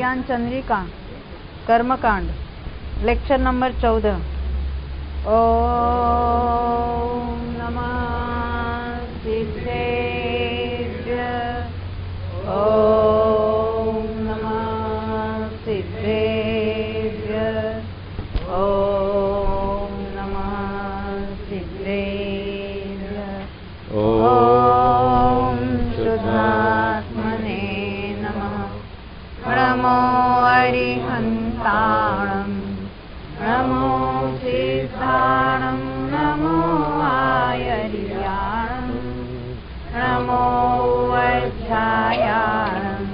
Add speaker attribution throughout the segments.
Speaker 1: ज्ञान चंद्रिका कर्मकांड lecture number 14। ओम नमः सिद्धेभ्य ओम नमः सिद्धेभ्य ओम नमः सिद्धेभ्य ओम शुद्धात्मने नमः। नमो अरिहन्ताणं नमो सिद्धाणं नमो आयर्याणं नमो वज्रायाणं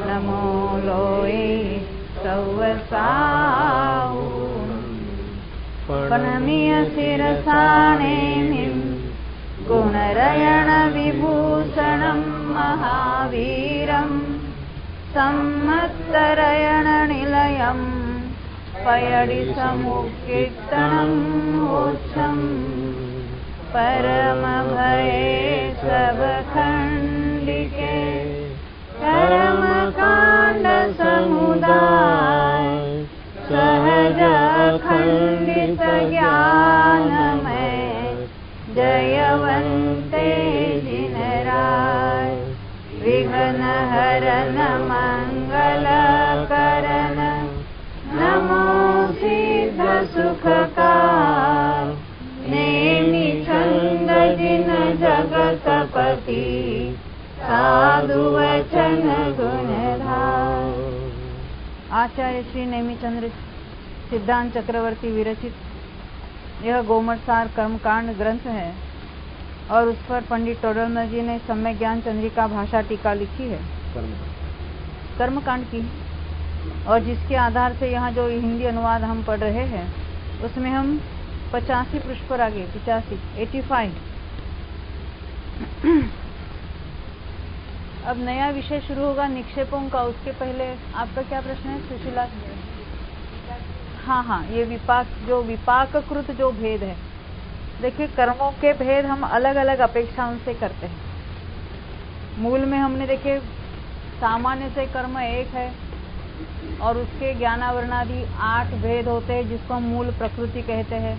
Speaker 1: नमो लोये सौवसावुं प्रणम्य शिरसा नेमिं गुणरयण विभूषणं महावीरं सम्मत्तरयण निलयं पयडि समुत्कीर्तनं मोक्षं परमभये सबखण्डिके कर्मकाण्ड समुदाय सहज खण्डित ज्ञानमय जयवन्ते जिनराय विघ्नहरन मंगलकरण नमो सिद्ध सुखकार नेमि छंद जिन जगतपति साधु वचन गुणधार। आचार्य श्री नेमिचंद्र सिद्धांत चक्रवर्ती विरचित यह गोमटसार कर्मकांड ग्रंथ है और उस पर पंडित टोडरमल जी ने सम्यक ज्ञान चंद्रिका भाषा टीका लिखी है कर्मकांड की, और जिसके आधार से यहाँ जो हिंदी अनुवाद हम पढ़ रहे हैं उसमें हम 85 पृष्ठ पर आगे 85 अब नया विषय शुरू होगा निक्षेपों का। उसके पहले आपका क्या प्रश्न है सुशीला? हाँ, ये विपाककृत जो भेद है, देखिए कर्मों के भेद हम अलग अलग अपेक्षाओं से करते हैं। मूल में हमने देखे सामान्य से कर्म एक है और उसके ज्ञानावरणादि 8 भेद होते हैं जिसको हम मूल प्रकृति कहते हैं,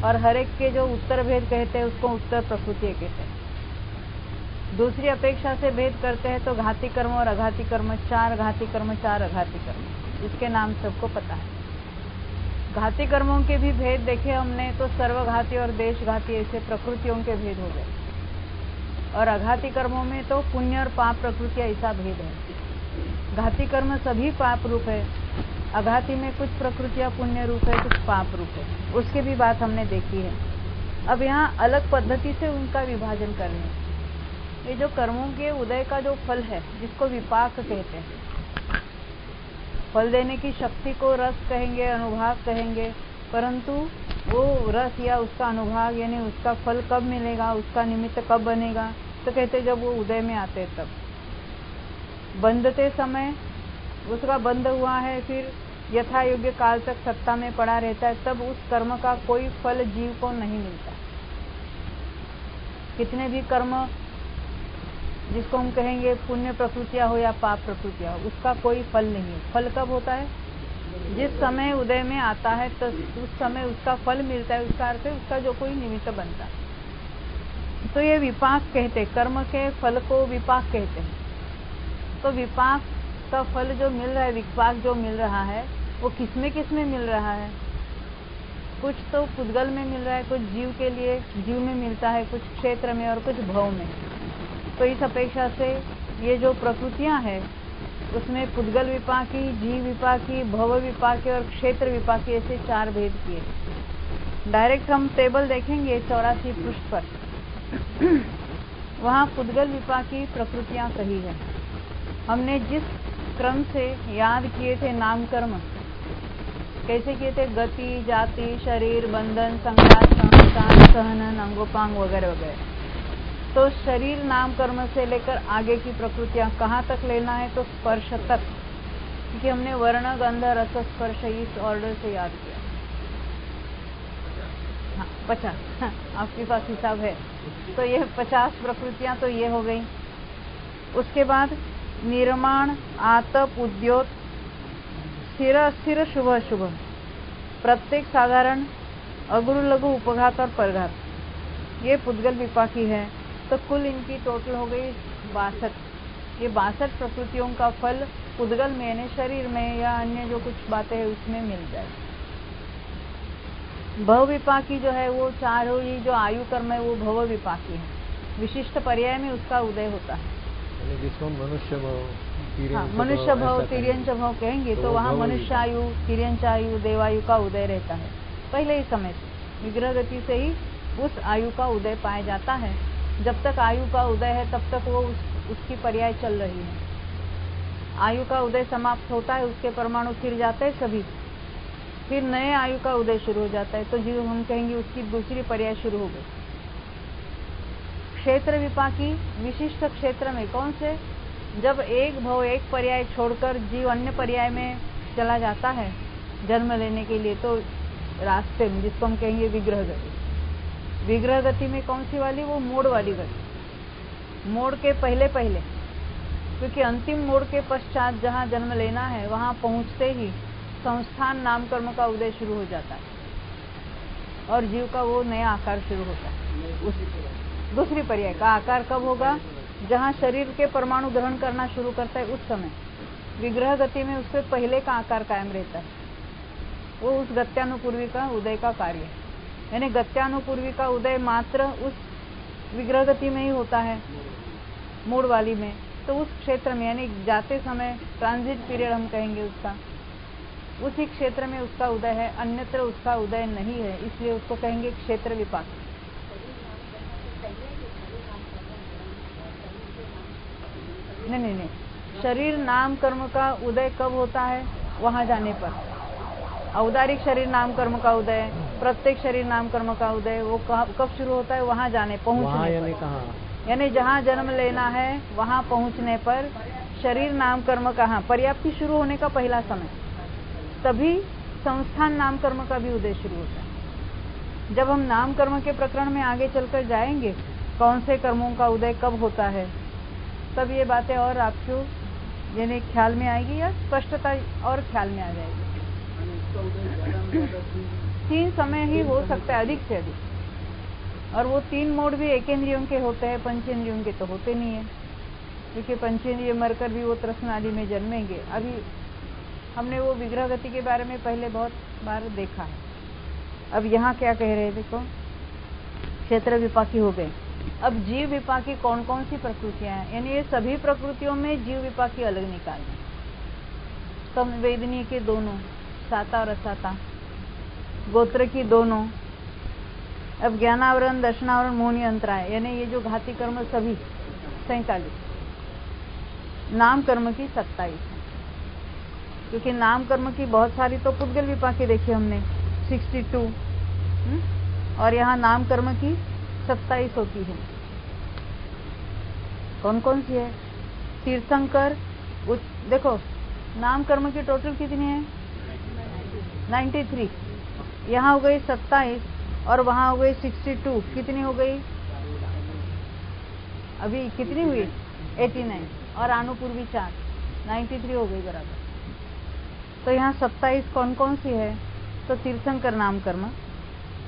Speaker 1: और हर एक के जो उत्तर भेद कहते हैं उसको उत्तर प्रकृति कहते हैं। दूसरी अपेक्षा से भेद करते हैं तो घाती कर्म और अघाती कर्म, 4 घाती कर्म 4 अघाती कर्म, इसके नाम सबको पता है। घाती कर्मों के भी भेद देखे हमने तो सर्वघाती और देशघाती ऐसे प्रकृतियों के भेद हो गए, और अघाती कर्मों में तो पुण्य और पाप प्रकृति ऐसा भेद है। घाती कर्म सभी पाप रूप है, अघाती में कुछ प्रकृतियां पुण्य रूप है कुछ पाप रूप है, उसकी भी बात हमने देखी है। अब यहाँ अलग पद्धति से उनका विभाजन करने, ये जो कर्मों के उदय का जो फल है जिसको विपाक कहते हैं, फल देने की शक्ति को रस कहेंगे, अनुभाग कहेंगे, परंतु वो रस या उसका अनुभाग यानी उसका फल कब मिलेगा, उसका निमित्त कब बनेगा, तो कहते जब वो उदय में आते तब। बंधते समय उसका बंध हुआ है, फिर यथा योग्य काल तक सत्ता में पड़ा रहता है, तब उस कर्म का कोई फल जीव को नहीं मिलता। कितने भी कर्म जिसको हम कहेंगे पुण्य प्रकृतियां हो या पाप प्रकृतियां हो, उसका कोई फल नहीं है। फल कब होता है? जिस समय उदय में आता है तो उस समय उसका फल मिलता है, उसका अर्थ है उसका जो कोई निमित्त बनता है। तो ये विपाक कहते, कर्म के फल को विपाक कहते हैं। तो विपाक का फल जो मिल रहा है, विपाक जो मिल रहा है वो किसमें मिल रहा है? कुछ तो पुद्गल में मिल रहा है, कुछ जीव के लिए जीव में मिलता है, कुछ क्षेत्र में और कुछ भव में। तो इस अपेक्षा से ये जो प्रकृतियां हैं उसमें पुद्गल विपाकी, जीव विपाकी, भव विपाकी और क्षेत्र विपाकी ऐसे 4 भेद किए। डायरेक्ट हम टेबल देखेंगे 84 पृष्ठ पर, वहाँ पुद्गल विपाकी प्रकृतियां कही है। हमने जिस क्रम से याद किए थे नाम कर्म, कैसे किए थे? गति, जाति, शरीर, बंधन, संघात, संस्थान, सहनन, अंगोपांग वगैरह वगैरह। तो शरीर नाम कर्म से लेकर आगे की प्रकृतियां कहाँ तक लेना है? तो स्पर्श तक, क्योंकि हमने वर्ण, गंध, रस, स्पर्श इस ऑर्डर से याद किया। हाँ 50, आपके पास हिसाब है। तो ये 50 प्रकृतियां तो ये हो गई। उसके बाद निर्माण, आतप, उद्योत, स्थिर अस्थिर, शुभ अशुभ, प्रत्येक, साधारण, अगुरु लघु, उपघात और परघात, ये पुद्गल विपाकी है। तो कुल इनकी टोटल हो गई 62। ये 62 प्रकृतियों का फल पुद्गल में यानी शरीर में या अन्य जो कुछ बातें हैं उसमें मिल जाए। भव विपाकी जो है वो 4 हो, ये जो आयु कर्म है वो भव विपाकी है, विशिष्ट पर्याय में उसका उदय होता है।
Speaker 2: जिसको मनुष्य भव,
Speaker 1: मनुष्य भव, तिर्यंच भव कहेंगे तो वहाँ मनुष्य आयु, तिर्यंच आयु, देवायु का उदय रहता है। पहले ही समय से विग्रह गति से ही उस आयु का उदय पाया जाता है। जब तक आयु का उदय है तब तक वो उसकी पर्याय चल रही है। आयु का उदय समाप्त होता है, उसके परमाणु फिर जाते हैं सभी, फिर नए आयु का उदय शुरू हो जाता है। तो जीव हम कहेंगे उसकी दूसरी पर्याय शुरू हो गई। क्षेत्र विपाकी विशिष्ट क्षेत्र में कौन से, जब एक भव एक पर्याय छोड़कर जीव अन्य पर्याय में चला जाता है जन्म लेने के लिए, तो रास्ते में जिसको हम कहेंगे विग्रह गति। विग्रह गति में कौन सी वाली, वो मोड़ वाली गति, मोड़ के पहले पहले, क्योंकि अंतिम मोड़ के पश्चात जहाँ जन्म लेना है वहाँ पहुँचते ही संस्थान नाम कर्म का उदय शुरू हो जाता है और जीव का वो नया आकार शुरू होता है। उस दूसरी पर्याय का आकार कब होगा, जहाँ शरीर के परमाणु ग्रहण करना शुरू करता है उस समय। विग्रह गति में उससे पहले का आकार कायम रहता है, वो उस गत्यानुपूर्वी का उदय का कार्य है। यानी गत्यानुपूर्वी का उदय मात्र उस विग्रह गति में ही होता है, मूड वाली में। तो उस क्षेत्र में यानी जाते समय ट्रांजिट पीरियड हम कहेंगे उसका, उसी क्षेत्र में उसका उदय है, अन्यत्र उसका उदय नहीं है, इसलिए उसको कहेंगे क्षेत्र विपाक। नहीं, शरीर नाम कर्म का उदय कब होता है, वहां जाने पर। औदारिक शरीर नाम कर्म का उदय, प्रत्येक शरीर नाम कर्म का उदय वो कब शुरू होता है, वहां जाने पहुंचने पर। यानी जहां जन्म लेना है वहां पहुंचने पर शरीर नाम कर्म कहाँ पर्याप्ति शुरू होने का पहला समय, तभी संस्थान नाम कर्म का भी उदय शुरू होता है। जब हम नाम कर्म के प्रकरण में आगे चलकर जाएंगे कौन से कर्मों का उदय कब होता है, तब ये बातें और आपको यानी ख्याल में आएगी या स्पष्टता और ख्याल में आ जाएगी। 3 समय ही हो सकता है अधिक से अधिक, और वो 3 मोड भी एकेंद्रियों के होते हैं, पंचेंद्रियों के तो होते नहीं है, क्योंकि पंचेंद्रिय मरकर भी वो तृष्ण आदि में जन्मेंगे। अभी हमने वो विग्रह गति के बारे में पहले बहुत बार देखा है। अब यहाँ क्या कह रहे हैं, देखो क्षेत्र विपाकी हो गए। अब जीव विपाकी कौन कौन सी प्रकृतियां हैं, यानी ये सभी प्रकृतियों में जीव विपाकी अलग निकालना। संवेदनीय के दोनों, साता और असाता, गोत्र की दोनों। अब ज्ञानावरण, दर्शनावरण, मोहनी अंतराय, यानी ये जो घाती कर्म सभी 47, नाम कर्म की 27 है, क्योंकि नाम कर्म की बहुत सारी तो पुद्गल विपाकी देखी हमने 62, और यहाँ नाम कर्म की 27 होती है। कौन कौन सी है, तीर्थंकर, देखो नाम कर्म की टोटल कितनी है 93, यहाँ हो गई 27 और वहां हो गई 62, कितनी हो गई, अभी कितनी हुई 89, और अनुपूर्वी 4, 93 हो गई बराबर। तो यहाँ 27 कौन कौन सी है, तो तीर्थंकर नाम कर्म,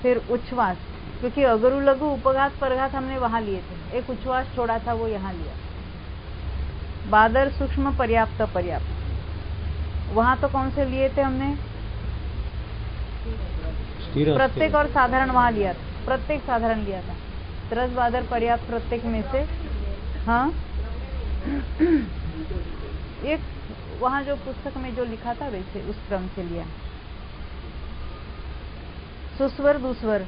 Speaker 1: फिर उच्छ्वास, क्योंकि अगरु लघु उपघात परघात हमने वहां लिए थे, एक उच्छ्वास छोड़ा था वो यहाँ लिया। बादर, सूक्ष्म, पर्याप्त, पर्याप्त, वहां तो कौन से लिए थे हमने, प्रत्येक और साधारण वहां लिया था, प्रत्येक साधारण लिया था, तरस, बादर, पर्याप्त, प्रत्येक में से। हाँ एक वहां जो पुस्तक में जो लिखा था वैसे उस क्रम से लिया। सुस्वर, दुस्वर,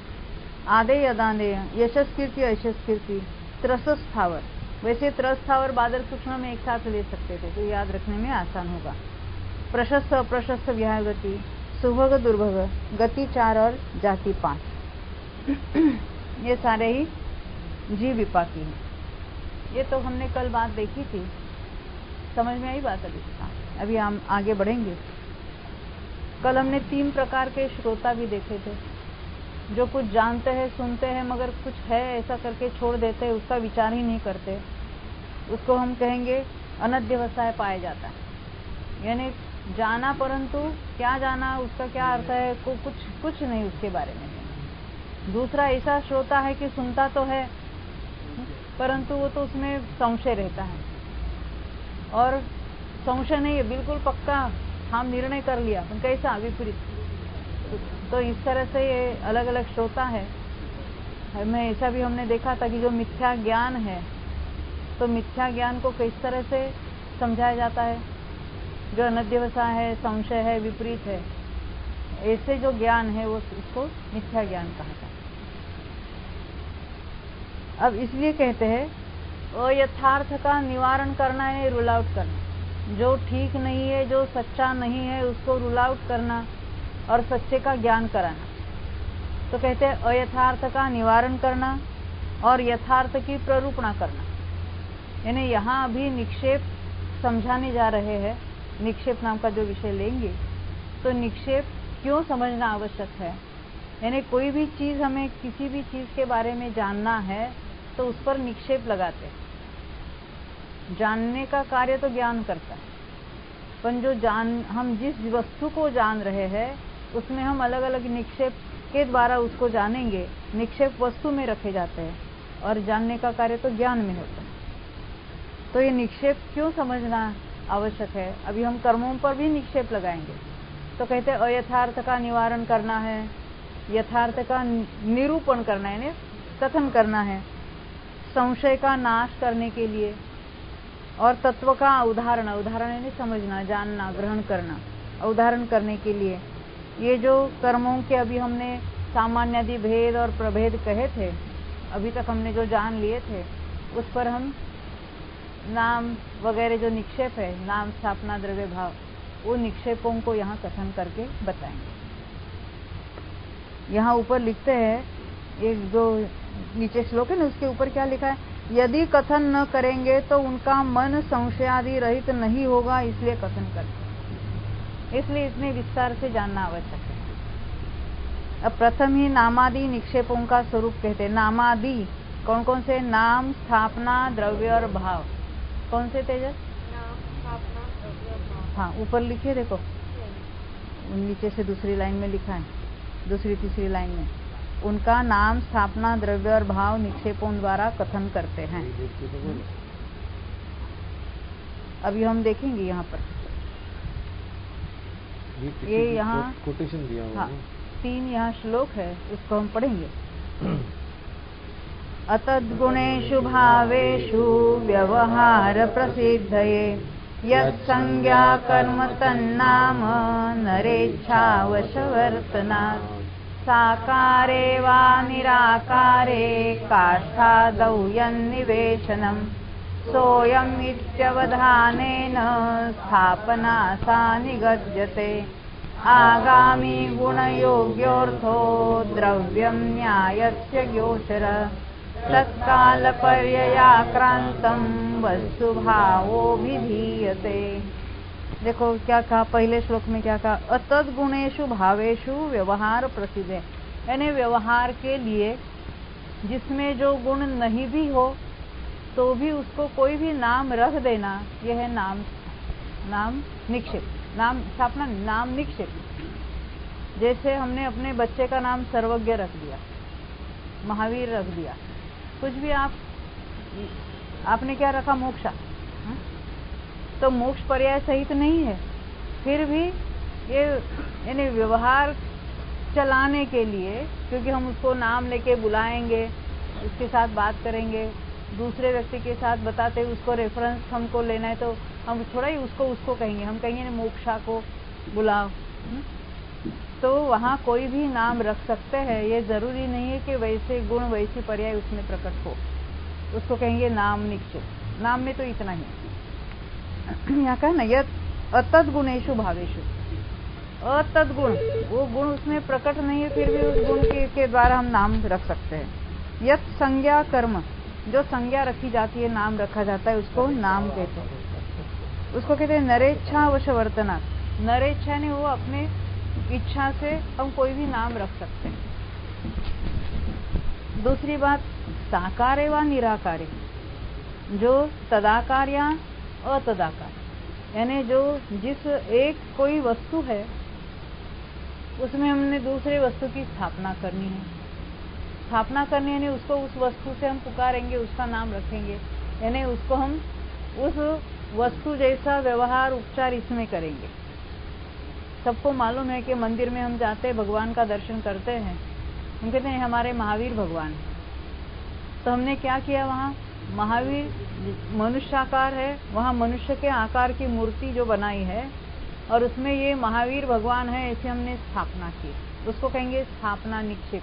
Speaker 1: आदेय, अदादेय, यशस्कीर्ति, अयशस्कीर्ति, त्रसस्थावर, वैसे त्रस्थावर बादर सूक्ष्म में एक साथ ले सकते थे तो याद रखने में आसान होगा। प्रशस्त, अप्रशस्त, विहागति, सुभग, दुर्भग, गति 4 और जाति 5, ये सारे ही जीव विपाकी हैं। ये तो हमने कल बात देखी थी, समझ में आई बात अभी हम आगे बढ़ेंगे। कल हमने 3 प्रकार के श्रोता भी देखे थे, जो कुछ जानते हैं, सुनते हैं, मगर कुछ है ऐसा करके छोड़ देते हैं, उसका विचार ही नहीं करते, उसको हम कहेंगे अनध्यवसाय पाया जाता है। यानी जाना, परंतु क्या जाना, उसका क्या अर्थ है, कुछ नहीं उसके बारे में। दूसरा ऐसा श्रोता है कि सुनता तो है, परंतु वो तो उसमें संशय रहता है, और संशय नहीं है, बिल्कुल पक्का हम निर्णय कर लिया, तो कैसा विपरीत। तो इस तरह से ये अलग अलग श्रोता है। हमें ऐसा भी हमने देखा था कि जो मिथ्या ज्ञान है, तो मिथ्या ज्ञान को किस तरह से समझाया जाता है। जो अनध्यवसाय है, संशय है, विपरीत है, ऐसे जो ज्ञान है वो उसको मिथ्या ज्ञान कहा जाता है। अब इसलिए कहते हैं अयथार्थ का निवारण करना है, रूल आउट करना। जो ठीक नहीं है, जो सच्चा नहीं है, उसको रूल आउट करना और सच्चे का ज्ञान कराना। तो कहते हैं अयथार्थ का निवारण करना और यथार्थ की प्ररूपणा करना। यानी यहाँ अभी निक्षेप समझाने जा रहे हैं। निक्षेप नाम का जो विषय लेंगे, तो निक्षेप क्यों समझना आवश्यक है। यानी कोई भी चीज, हमें किसी भी चीज के बारे में जानना है तो उस पर निक्षेप लगाते हैं। जानने का कार्य तो ज्ञान करता है, पर जो हम जिस वस्तु को जान रहे हैं उसमें हम अलग अलग निक्षेप के द्वारा उसको जानेंगे। निक्षेप वस्तु में रखे जाते हैं और जानने का कार्य तो ज्ञान में होता है। तो ये निक्षेप क्यों समझना आवश्यक है। अभी हम कर्मों पर भी निक्षेप लगाएंगे। तो कहते हैं अयथार्थ का निवारण करना है, यथार्थ का निरूपण करना है, कथन करना है, संशय का नाश करने के लिए, और तत्व का उदाहरण यानी समझना, जानना, ग्रहण करना, उदाहरण करने के लिए। ये जो कर्मों के अभी हमने सामान्यादि भेद और प्रभेद कहे थे, अभी तक हमने जो जान लिए थे, उस पर हम नाम वगैरह जो निक्षेप है, नाम, स्थापना, द्रव्य भाव, वो निक्षेपों को यहाँ कथन करके बताएंगे। यहाँ ऊपर लिखते हैं, एक जो नीचे श्लोक है ना, उसके ऊपर क्या लिखा है, यदि कथन न करेंगे तो उनका मन संशयादि रहित नहीं होगा, इसलिए कथन करते। इसलिए इसमें विस्तार से जानना आवश्यक है। अब प्रथम ही नामादि निक्षेपों का स्वरूप कहते हैं। नामादि कौन कौन से? नाम, स्थापना, द्रव्य और भाव। कौन से तेजस?
Speaker 3: नाम, स्थापना, द्रव्य और भाव।
Speaker 1: हाँ, ऊपर लिखिए, देखो नीचे से दूसरी लाइन में लिखा है, दूसरी तीसरी लाइन में। उनका नाम, स्थापना, द्रव्य और भाव निक्षेपों द्वारा कथन करते हैं। अभी हम देखेंगे यहाँ पर ये यहाँ
Speaker 2: कोटेशन दिया हुआ है।
Speaker 1: 3 यहाँ श्लोक है, उसको हम पढ़ेंगे। अतद्गुणेषु भावेषु व्यवहार प्रसिद्धये यत्संज्ञा कर्म तन्नाम नरेच्छावशवर्तनात् साकारे वा निराकारे काष्ठादौ यन्निवेशनम् सोऽयम् इत्यवधानेन स्थापना सा निगद्यते आगामी गुणयोग्योऽर्थो द्रव्यं न्यायस्य गोचर तत्कालपर्ययाक्रान्तं वस्तुभावोऽभिधीयते। देखो क्या कहा, पहले श्लोक में क्या कहा, अतद्गुणेषु भावेषु व्यवहार प्रसिद्ध है। यानी व्यवहार के लिए जिसमें जो गुण नहीं भी हो तो भी उसको कोई भी नाम रख देना, यह है नाम निक्षेप। नाम स्थापना, नाम निक्षेप। जैसे हमने अपने बच्चे का नाम सर्वज्ञ रख दिया, महावीर रख दिया, कुछ भी आपने क्या रखा, मोक्षा। तो मोक्ष पर्याय सहित नहीं है, फिर भी ये यानी व्यवहार चलाने के लिए, क्योंकि हम उसको नाम लेके बुलाएंगे, उसके साथ बात करेंगे, दूसरे व्यक्ति के साथ बताते हुए उसको रेफरेंस हमको लेना है, तो हम थोड़ा ही उसको कहेंगे, हम कहेंगे मोक्षा को बुलाओ। तो वहाँ कोई भी नाम रख सकते हैं, ये जरूरी नहीं है कि वैसे गुण वैसी पर्याय उसमें प्रकट हो, उसको कहेंगे नाम निक्षेप। नाम में तो इतना ही यहाँ का ना, यत अतद्गुणेषु भावेषु, अतद्गुण, वो गुण उसमें प्रकट नहीं है, फिर भी उस गुण के द्वारा हम नाम रख सकते हैं। यत संज्ञा कर्म, जो संज्ञा रखी जाती है, नाम रखा जाता है, उसको नाम कहते हैं। उसको कहते हैं नरेच्छा वशवर्तनात्। नरेच्छा ने वो अपने इच्छा से हम कोई भी नाम रख सकते हैं। दूसरी बात, साकारे व निराकारे, जो तदाकार या अतदाकार यानी जो जिस एक कोई वस्तु है उसमें हमने दूसरे वस्तु की स्थापना करनी है। स्थापना करनी यानी उसको उस वस्तु से हम पुकारेंगे, उसका नाम रखेंगे, यानी उसको हम उस वस्तु जैसा व्यवहार उपचार इसमें करेंगे। सबको मालूम है कि मंदिर में हम जाते भगवान का दर्शन करते हैं, हम कहते हैं हमारे महावीर भगवान। तो हमने क्या किया, वहाँ महावीर मनुष्याकार है, वहाँ मनुष्य के आकार की मूर्ति जो बनाई है और उसमें ये महावीर भगवान है, ऐसे हमने स्थापना की, उसको कहेंगे स्थापना निक्षेप।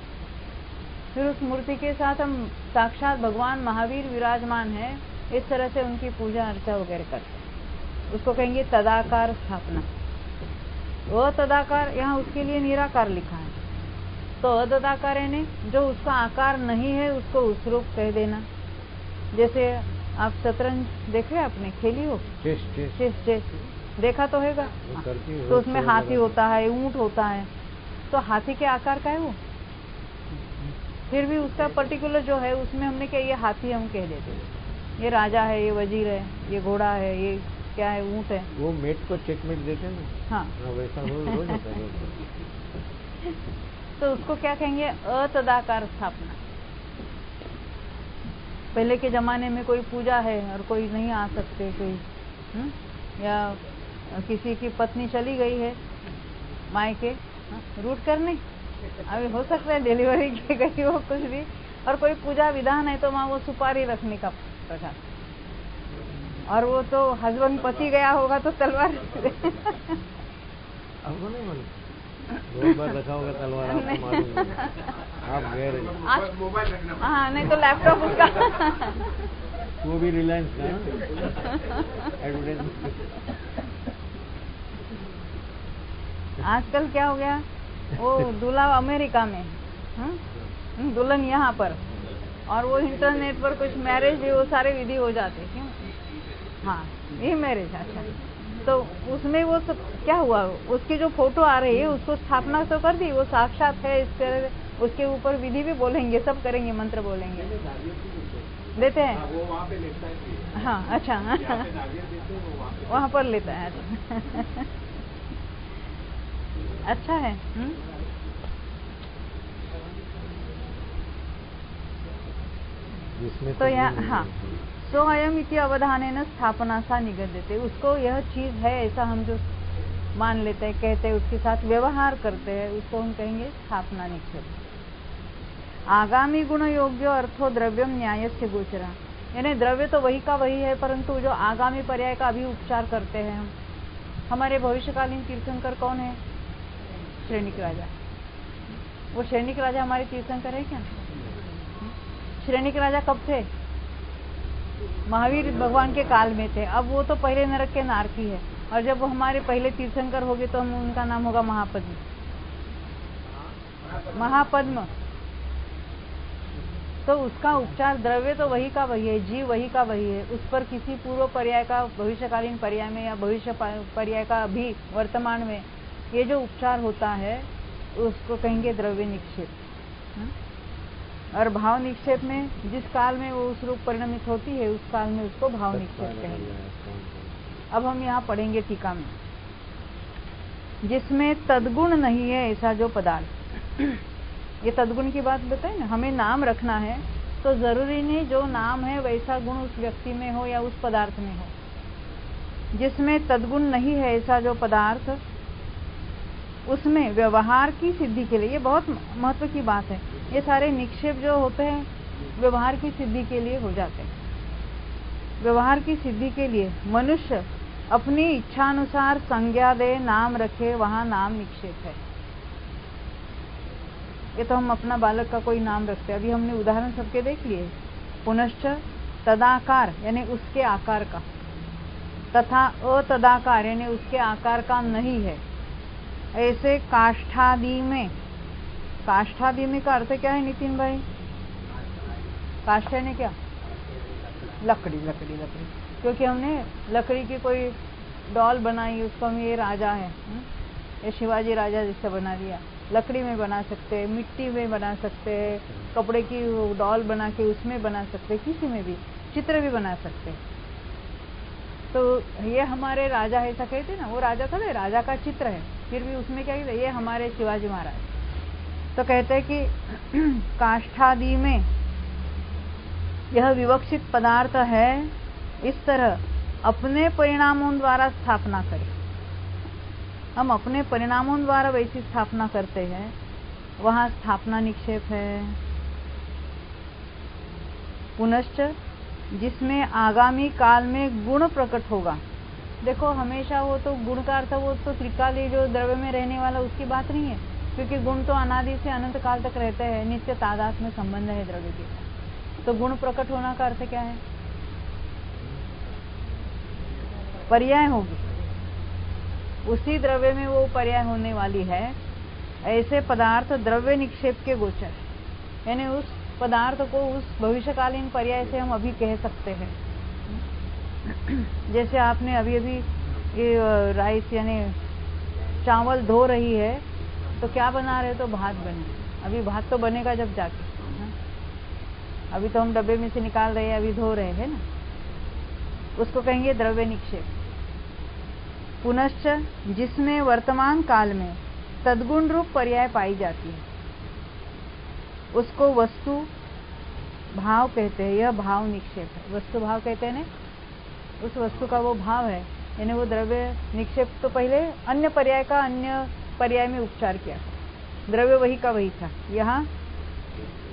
Speaker 1: फिर उस मूर्ति के साथ हम साक्षात भगवान महावीर विराजमान है, इस तरह से उनकी पूजा अर्चा वगैरह करते हैं, उसको कहेंगे तदाकार स्थापना। अतदाकार यहाँ उसके लिए निराकार लिखा है, तो अतदाकार यानी जो उसका आकार नहीं है उसको उस रूप कह देना। जैसे आप शतरंज देखे, आपने खेली हो? चेस देखा तो होगा, तो उसमें हाथी होता है, ऊंट होता है, तो हाथी के आकार का है वो, फिर भी उसका पर्टिकुलर जो है उसमें हमने क्या, ये हाथी हम कह देते हैं, ये राजा है, ये वजीर है, ये घोड़ा है, ये क्या है, ऊंट है।
Speaker 2: वो मेट को चेकमेट देते हैं ना।
Speaker 1: हाँ,
Speaker 2: वैसा हो जाता है।
Speaker 1: तो उसको क्या कहेंगे, अतदाकार स्थापना। पहले के जमाने में कोई पूजा है और कोई नहीं आ सकते, कोई या किसी की पत्नी चली गई है मायके रूट करने, अभी हो सकता है डिलीवरी की गई हो कुछ भी, और कोई पूजा विधान है तो वहाँ वो सुपारी रखने का प्रकार, और वो तो हस्बैंड पति गया होगा तो तलवार
Speaker 2: आपको नहीं मालूम? 2 बार रखा होगा तलवार, आपको मालूम है, आप गए रहे।
Speaker 3: मोबाइल रखना।
Speaker 1: हाँ, नहीं तो लैपटॉप उसका
Speaker 2: वो भी रिलायंस का एडवर्टाइजमेंट।
Speaker 1: आजकल क्या हो गया, वो दूल्हा अमेरिका में, दुल्हन यहाँ पर, और वो इंटरनेट पर कुछ मैरिज वो सारे विधि हो जाते। क्यों? हाँ, ये मैरिज। अच्छा, तो उसमें वो सब क्या हुआ, उसकी जो फोटो आ रही है उसको स्थापना तो कर दी, वो साक्षात है, इस तरह उसके ऊपर विधि भी बोलेंगे, सब करेंगे, मंत्र बोलेंगे, देते हैं
Speaker 3: वो वहाँ पे लेता है।
Speaker 1: हाँ, अच्छा, वहाँ पर लेता है। अच्छा है। तो यहाँ हाँ, सो अयम इति अवधानेन स्थापना सा निगद्यते, उसको यह चीज है ऐसा हम जो मान लेते हैं, कहते हैं, उसके साथ व्यवहार करते हैं, उसको हम कहेंगे स्थापना निक्षेप। आगामी गुण योग्य अर्थो द्रव्यम न्यायस्य गोचरा, यानी द्रव्य तो वही का वही है, परंतु जो आगामी पर्याय का अभी उपचार करते हैं हम। हमारे भविष्यकालीन तीर्थंकर कौन है? श्रेणिक राजा। वो श्रेणिक राजा हमारे तीर्थंकर है क्या? श्रेणिक राजा कब थे? महावीर भगवान के काल में थे। अब वो तो पहले नरक के नारकी है, और जब वो हमारे पहले तीर्थंकर हो गए तो हम उनका नाम होगा महापद्म। महापद्म। तो उसका उपचार द्रव्य तो वही का वही है, जीव वही का वही है, उस पर किसी पूर्व पर्याय का भविष्यकालीन पर्याय में या भविष्य पर्याय का अभी वर्तमान में ये जो उपचार होता है उसको कहेंगे द्रव्य निक्षेप। और भाव निक्षेप में जिस काल में वो उस रूप परिणमित होती है उस काल में उसको भाव निक्षेप कहेंगे। अब हम यहाँ पढ़ेंगे टीका में, जिसमें तद्गुण नहीं है ऐसा जो पदार्थ। ये तद्गुण की बात बताए ना, हमें नाम रखना है तो जरूरी नहीं जो नाम है वैसा गुण उस व्यक्ति में हो या उस पदार्थ में हो। जिसमें तद्गुण नहीं है ऐसा जो पदार्थ, उसमें व्यवहार की सिद्धि के लिए, ये बहुत महत्व की बात है, ये सारे निक्षेप जो होते हैं व्यवहार की सिद्धि के लिए हो जाते हैं। व्यवहार की सिद्धि के लिए मनुष्य अपनी इच्छानुसार संज्ञा दे, नाम रखे, वहां नाम निक्षेप है। ये तो हम अपना बालक का कोई नाम रखते हैं, अभी हमने उदाहरण सबके देख लिए। पुनश्च तदाकार यानी उसके आकार का, तथा अतदाकार यानी उसके आकार का नहीं है। ऐसे काष्ठादि में, काष्ठादि में का अर्थ क्या है नितिन भाई? काष्ठा ने क्या? लकड़ी, लकड़ी, लकड़ी। क्योंकि हमने लकड़ी की कोई डॉल बनाई, उसको हम ये राजा है, ये शिवाजी राजा जैसा बना दिया। लकड़ी में बना सकते हैं, मिट्टी में बना सकते हैं, कपड़े की डॉल बना के उसमें बना सकते हैं, किसी में भी चित्र भी बना सकते हैं। तो ये हमारे राजा है ऐसा कहते ना, वो राजा थोड़े, राजा का चित्र है, फिर भी उसमें क्या कहते, ये हमारे शिवाजी महाराज। तो कहते हैं कि काष्ठादि में यह विवक्षित पदार्थ है, इस तरह अपने परिणामों द्वारा स्थापना करें। हम अपने परिणामों द्वारा वैसी स्थापना करते हैं, वहां स्थापना निक्षेप है। पुनश्च जिसमें आगामी काल में गुण प्रकट होगा। देखो हमेशा वो तो गुण का अर्थ, वो तो त्रिकाली जो द्रव्य में रहने वाला उसकी बात नहीं है, क्योंकि गुण तो अनादि से अनंत काल तक रहते हैं, नित्य तादात्म्य में संबंध है द्रव्य के। तो गुण प्रकट होना का अर्थ क्या है? पर्याय होगी, उसी द्रव्य में वो पर्याय होने वाली है। ऐसे पदार्थ द्रव्य निक्षेप के गोचर, यानी उस पदार्थ को उस भविष्यकालीन पर्याय से हम अभी कह सकते हैं। जैसे आपने अभी अभी ये राइस यानी चावल धो रही है, तो क्या बना रहे हो? तो भात बने। अभी भात तो बनेगा जब जाके, अभी तो हम डब्बे में से निकाल रहे हैं, अभी धो रहे हैं ना, उसको कहेंगे द्रव्य निक्षेप। पुनश्च जिसमें वर्तमान काल में तद्गुण रूप पर्याय पाई जाती है, उसको वस्तु भाव कहते हैं। यह भाव निक्षेप है। वस्तु भाव कहते हैं ना, उस वस्तु का वो भाव है, यानी वो द्रव्य निक्षेप। तो पहले अन्य पर्याय का अन्य पर्याय में उपचार किया, द्रव्य वही का वही था। यहाँ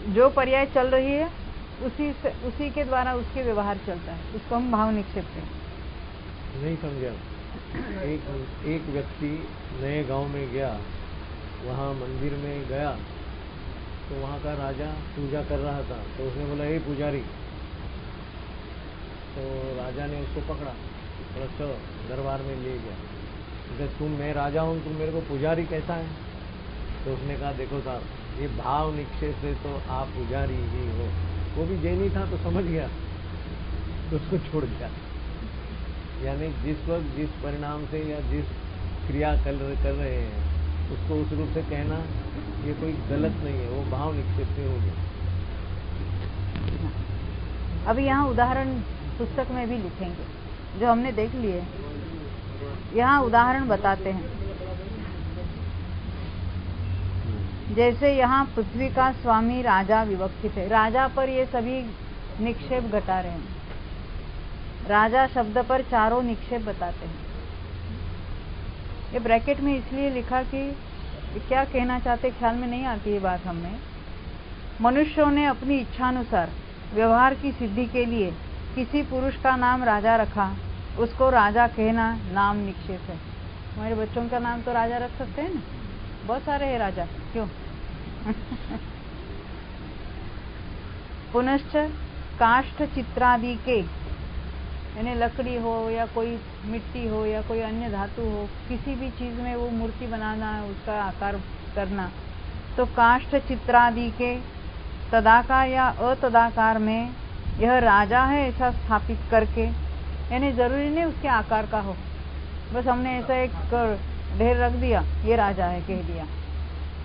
Speaker 1: जो पर्याय चल रही है उसी के द्वारा उसके व्यवहार चलता है, उसको हम भाव निक्षेप कहते हैं।
Speaker 2: नहीं समझा। एक व्यक्ति नए गांव में गया, वहां मंदिर में गया, तो वहां का राजा पूजा कर रहा था, तो उसने बोला हे पुजारी। तो राजा ने उसको पकड़ा और चलो दरबार में ले गया। तुम, मैं राजा हूं, तुम मेरे को पुजारी कैसा है? तो उसने कहा देखो साहब, ये भाव निक्षेप से तो आप पुजारी ही हो। वो भी जैनी था तो समझ गया, तो उसको छोड़ दिया। यानी जिस वक्त जिस परिणाम से या जिस क्रिया कर रहे हैं, उसको उस रूप से कहना ये कोई गलत नहीं है, वो भाव निक्षेप से हो गया।
Speaker 1: अभी यहाँ उदाहरण पुस्तक में भी लिखेंगे, जो हमने देख लिए। यहाँ उदाहरण बताते हैं, जैसे यहाँ पृथ्वी का स्वामी राजा विवक्षित है। राजा पर ये सभी निक्षेप घटा रहे हैं। राजा शब्द पर चारों निक्षेप बताते हैं। ये ब्रैकेट में इसलिए लिखा कि क्या कहना चाहते ख्याल में नहीं आती ये बात हमें। मनुष्यों ने अपनी इच्छानुसार व्यवहार की सिद्धि के लिए किसी पुरुष का नाम राजा रखा, उसको राजा कहना नाम निक्षेप है। हमारे बच्चों का नाम तो राजा रख सकते हैं ना, बहुत सारे हैं राजा, क्यों? पुनश्च काष्ठ चित्रादि के, यानी लकड़ी हो या कोई मिट्टी हो या कोई अन्य धातु हो, किसी भी चीज में वो मूर्ति बनाना, उसका आकार करना, तो काष्ठ चित्रादि के तदाकार या अतदाकार में यह राजा है ऐसा स्थापित करके, यानी जरूरी नहीं उसके आकार का हो, बस हमने ऐसा एक ढेर रख दिया, ये राजा है कह दिया,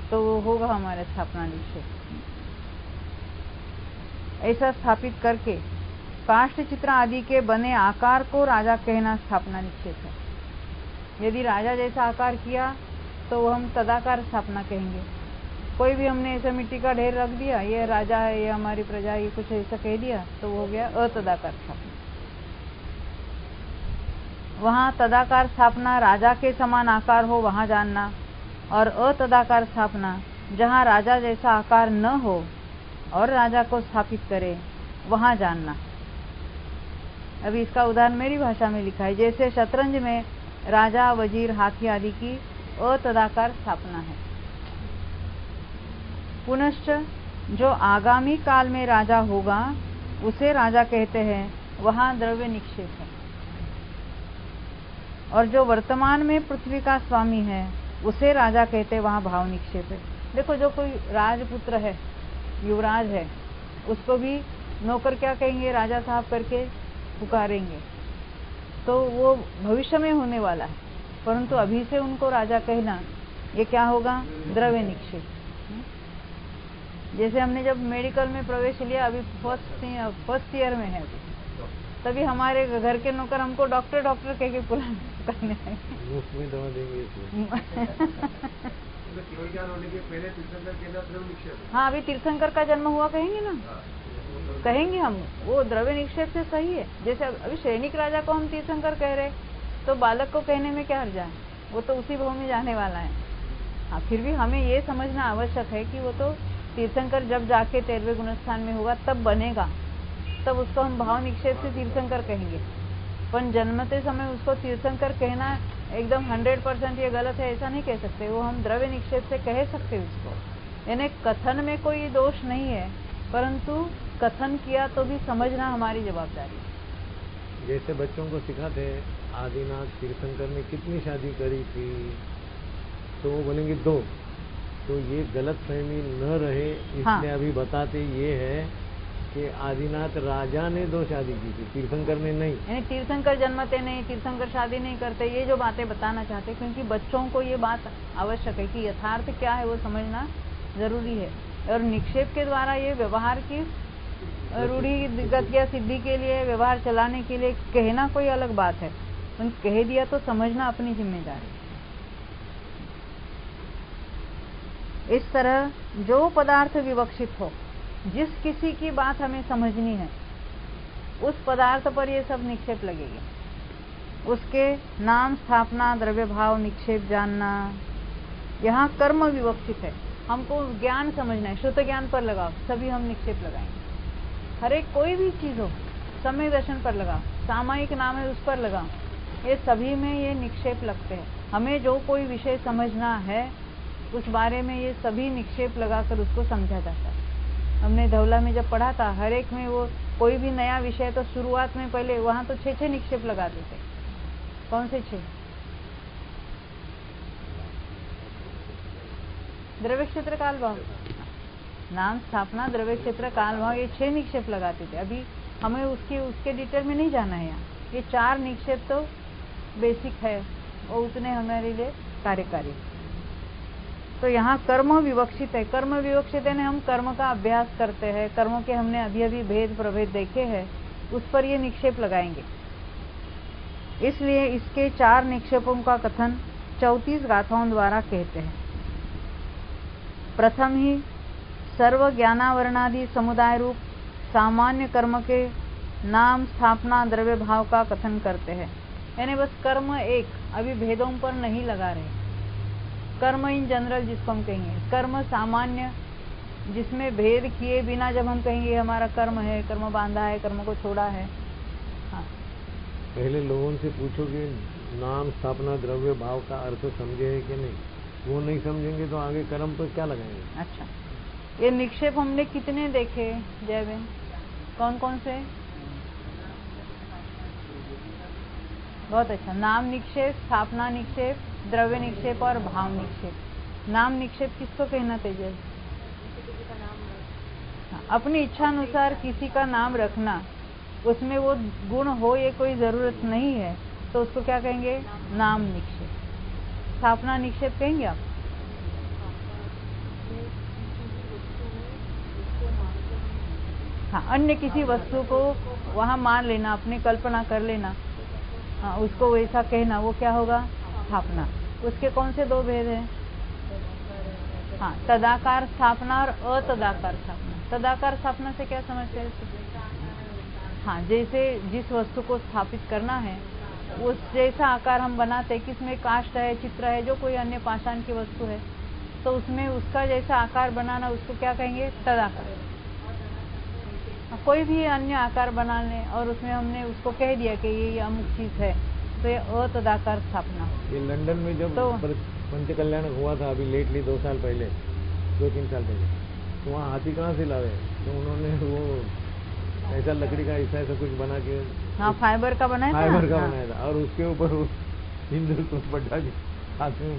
Speaker 1: तो वो होगा हमारे स्थापना निक्षेप। ऐसा स्थापित करके काष्ठ चित्र आदि के बने आकार को राजा कहना स्थापना निक्षेप है। यदि राजा जैसा आकार किया तो वो हम तदाकार स्थापना कहेंगे। कोई भी हमने ऐसा मिट्टी का ढेर रख दिया, ये राजा है, ये हमारी प्रजा, ये कुछ ऐसा कह दिया, तो वो हो गया अतदाकार स्थापना। वहां तदाकार स्थापना राजा के समान आकार हो वहां जानना, और अतदाकार स्थापना जहां राजा जैसा आकार न हो और राजा को स्थापित करे वहां जानना। अभी इसका उदाहरण मेरी भाषा में लिखा है, जैसे शतरंज में राजा, वजीर, हाथी आदि की अतदाकार स्थापना है। पुनश्च जो आगामी काल में राजा होगा उसे राजा कहते हैं, वहां द्रव्य निक्षेप है। और जो वर्तमान में पृथ्वी का स्वामी है उसे राजा कहते हैं, वहां भाव निक्षेप है। देखो जो कोई राजपुत्र है, युवराज है, उसको भी नौकर क्या कहेंगे, राजा साहब करके पुकारेंगे, तो वो भविष्य में होने वाला है, परंतु अभी से उनको राजा कहना ये क्या होगा, द्रव्य निक्षेप। जैसे हमने जब मेडिकल में प्रवेश लिया, अभी फर्स्ट ईयर में है, तभी हमारे घर के नौकर हमको डॉक्टर डॉक्टर कह के पुकारने आए।
Speaker 2: मुफ्त में दवा देंगे इसमें।
Speaker 4: केवल ज्ञान होने के पहले तीर्थंकर के अंदर द्रव्य निक्षेप।
Speaker 1: हाँ, अभी तीर्थंकर का जन्म हुआ कहेंगे ना, कहेंगे हम, वो द्रव्य निक्षेप से सही है। जैसे अभी सैनिक राजा को हम तीर्थंकर कह रहे, तो बालक को कहने में क्या हर्जा है, वो तो उसी भाव में जाने वाला है। हाँ, फिर भी हमें ये समझना आवश्यक है कि वो तो तीर्थंकर जब जाके 13वें गुणस्थान में होगा तब बनेगा, तब उसको हम भाव निक्षेप से तीर्थंकर कहेंगे। पर जन्मते समय उसको तीर्थंकर कहना एकदम 100% ये गलत है ऐसा नहीं कह सकते। वो हम द्रव्य निक्षेप से कह सकते उसको, यानी कथन में कोई दोष नहीं है, परंतु कथन किया तो भी समझना हमारी जवाबदारी है।
Speaker 2: जैसे बच्चों को सिखाते आदिनाथ तीर्थंकर ने कितनी शादी करी थी, तो वो बोलेंगे 2। तो ये गलत फहमी न रहे इसलिए
Speaker 1: हाँ।
Speaker 2: अभी बताते ये है कि आदिनाथ राजा ने 2 शादी की थी, तीर्थंकर ने नहीं।
Speaker 1: यानी तीर्थंकर जन्मते नहीं, तीर्थंकर शादी नहीं करते, ये जो बातें बताना चाहते, क्योंकि बच्चों को ये बात आवश्यक है कि यथार्थ क्या है वो समझना जरूरी है। और निक्षेप के द्वारा ये व्यवहार की रूढ़िगत या सिद्धि के लिए, व्यवहार चलाने के लिए कहना कोई अलग बात है, कह दिया तो समझना अपनी जिम्मेदारी। इस तरह जो पदार्थ विवक्षित हो, जिस किसी की बात हमें समझनी है, उस पदार्थ पर ये सब निक्षेप लगेंगे। उसके नाम, स्थापना, द्रव्य भाव, निक्षेप जानना। यहाँ कर्म विवक्षित है, हमको ज्ञान समझना है, श्रुत ज्ञान पर लगाओ, सभी हम निक्षेप लगाएंगे। हर एक कोई भी चीज हो, सम्यक दर्शन पर लगाओ, सामायिक नाम है उस पर लगाओ, ये सभी में ये निक्षेप लगते हैं। हमें जो कोई विषय समझना है उस बारे में ये सभी निक्षेप लगाकर उसको समझा जाता है। हमने धौला में जब पढ़ा था, हर एक में वो कोई भी नया विषय तो शुरुआत में पहले वहां तो 6 निक्षेप लगाते थे। कौन से 6? द्रव्य क्षेत्र काल भाव, नाम, स्थापना, द्रव्य क्षेत्र काल भाव, ये 6 निक्षेप लगाते थे। अभी हमें उसके डिटेल में नहीं जाना है। यहाँ ये 4 निक्षेप तो बेसिक है और उतने हमारे लिए कार्यकारी। तो यहाँ कर्म विवक्षित है। कर्म विवक्षित है, हम कर्म का अभ्यास करते हैं, कर्मों के हमने अभी भेद प्रभेद देखे हैं, उस पर ये निक्षेप लगाएंगे। इसलिए इसके 4 निक्षेपों का कथन 34 गाथाओं द्वारा कहते हैं। प्रथम ही सर्व ज्ञानावरणादि समुदाय रूप सामान्य कर्म के नाम, स्थापना, द्रव्य भाव का कथन करते हैं। यानी बस कर्म एक, अभी भेदों पर नहीं लगा रहे। कर्म इन जनरल जिसको हम कहेंगे, कर्म सामान्य जिसमें भेद किए बिना जब हम कहेंगे हमारा कर्म है, कर्म बांधा है, कर्म को छोड़ा है। हाँ,
Speaker 2: पहले लोगों से पूछोगे नाम, स्थापना, द्रव्य भाव का अर्थ समझे है कि नहीं, वो नहीं समझेंगे तो आगे कर्म पर क्या लगाएंगे।
Speaker 1: अच्छा, ये निक्षेप हमने कितने देखे जयबेन, कौन कौन से? बहुत अच्छा। नाम निक्षेप, स्थापना निक्षेप, द्रव्य निक्षेप और भाव निक्षेप। नाम निक्षेप किसको कहना तेजस? हाँ, अपनी इच्छा अनुसार किसी का नाम रखना, उसमें वो गुण हो ये कोई जरूरत नहीं है, तो उसको क्या कहेंगे? नाम निक्षेप। स्थापना निक्षेप कहेंगे आप? हाँ, अन्य किसी वस्तु को वहां मान लेना, अपनी कल्पना कर लेना, हाँ, उसको वैसा कहना, वो क्या होगा? स्थापना। उसके कौन से 2 भेद हैं? हाँ, तदाकार स्थापना और अतदाकार स्थापना। तदाकार स्थापना से क्या समझते हैं? हाँ, जैसे जिस वस्तु को स्थापित करना है उस जैसा आकार हम बनाते हैं, किसमें काष्ठ है, चित्र है, जो कोई अन्य पाषाण की वस्तु है, तो उसमें उसका जैसा आकार बनाना, उसको क्या कहेंगे? तदाकार। कोई भी अन्य आकार बना लें और उसमें हमने उसको कह दिया कि ये अमुक चीज है, तो ये अतदाकार स्थापना।
Speaker 2: ये लंदन में जब
Speaker 1: तो
Speaker 2: पंच कल्याण हुआ था अभी लेटली 2 साल पहले, 2-3 साल पहले, तो वहाँ हाथी कहाँ से लावे? तो उन्होंने वो ऐसा लकड़ी का ऐसा कुछ बना के,
Speaker 1: हाँ, फाइबर का बनाया था,
Speaker 2: फाइबर का
Speaker 1: हाँ।
Speaker 2: बनाया था, और उसके ऊपर वो हिंदू को बढ़ा के हाथ में,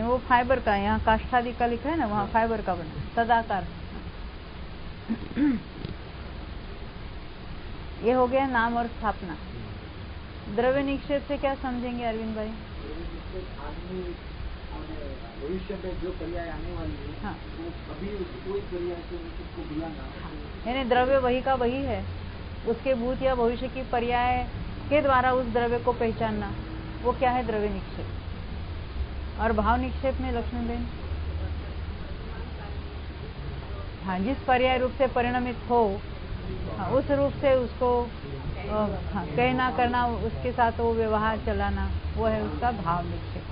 Speaker 1: वो फाइबर का, यहाँ काष्ठादि का लिखा है ना, वहाँ फाइबर का बना, तदाकार। ये हो गया नाम और स्थापना। द्रव्य निक्षेप से क्या समझेंगे अरविंद भाई?
Speaker 4: भविष्य में जो पर्याय आने वाली है,
Speaker 1: हाँ,
Speaker 4: वो अभी कोई पर्याय से उसको बुलाना।
Speaker 1: यानी द्रव्य वही का वही है, उसके भूत या भविष्य की पर्याय के द्वारा उस द्रव्य को पहचानना, वो क्या है? द्रव्य निक्षेप। और भाव निक्षेप में लक्ष्मीबेन, हाँ, जिस पर्याय रूप से परिणमित हो, हाँ, उस रूप से उसको हाँ, कहना करना, उसके साथ वो व्यवहार चलाना, वो है उसका भाव निक्षेप।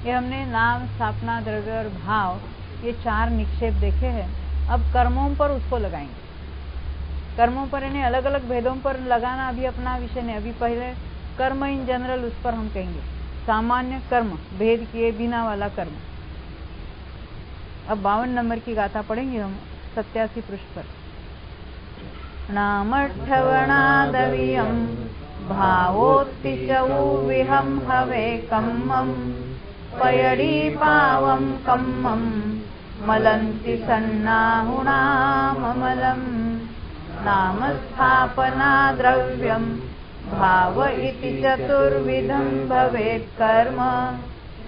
Speaker 1: ये हमने नाम, स्थापना, द्रव्य और भाव, ये 4 निक्षेप देखे हैं। अब कर्मों पर उसको लगाएंगे। कर्मों पर यानी अलग अलग भेदों पर लगाना अभी अपना विषय नहीं। अभी पहले कर्म इन जनरल, उस पर हम कहेंगे। सामान्य कर्म, भेद किए बिना वाला कर्म। अब 52 नंबर की गाथा पढ़ेंगे हम 87 पृष्ठ पर। नामठवणादवियं भावोत्तिचौ विहं हवे कम्मं पयडीपावं कम्मं मलन्ति सन्नाहुणाममलं नामस्थापना द्रव्यं भाव इति चतुर्विधं भवेत् कर्म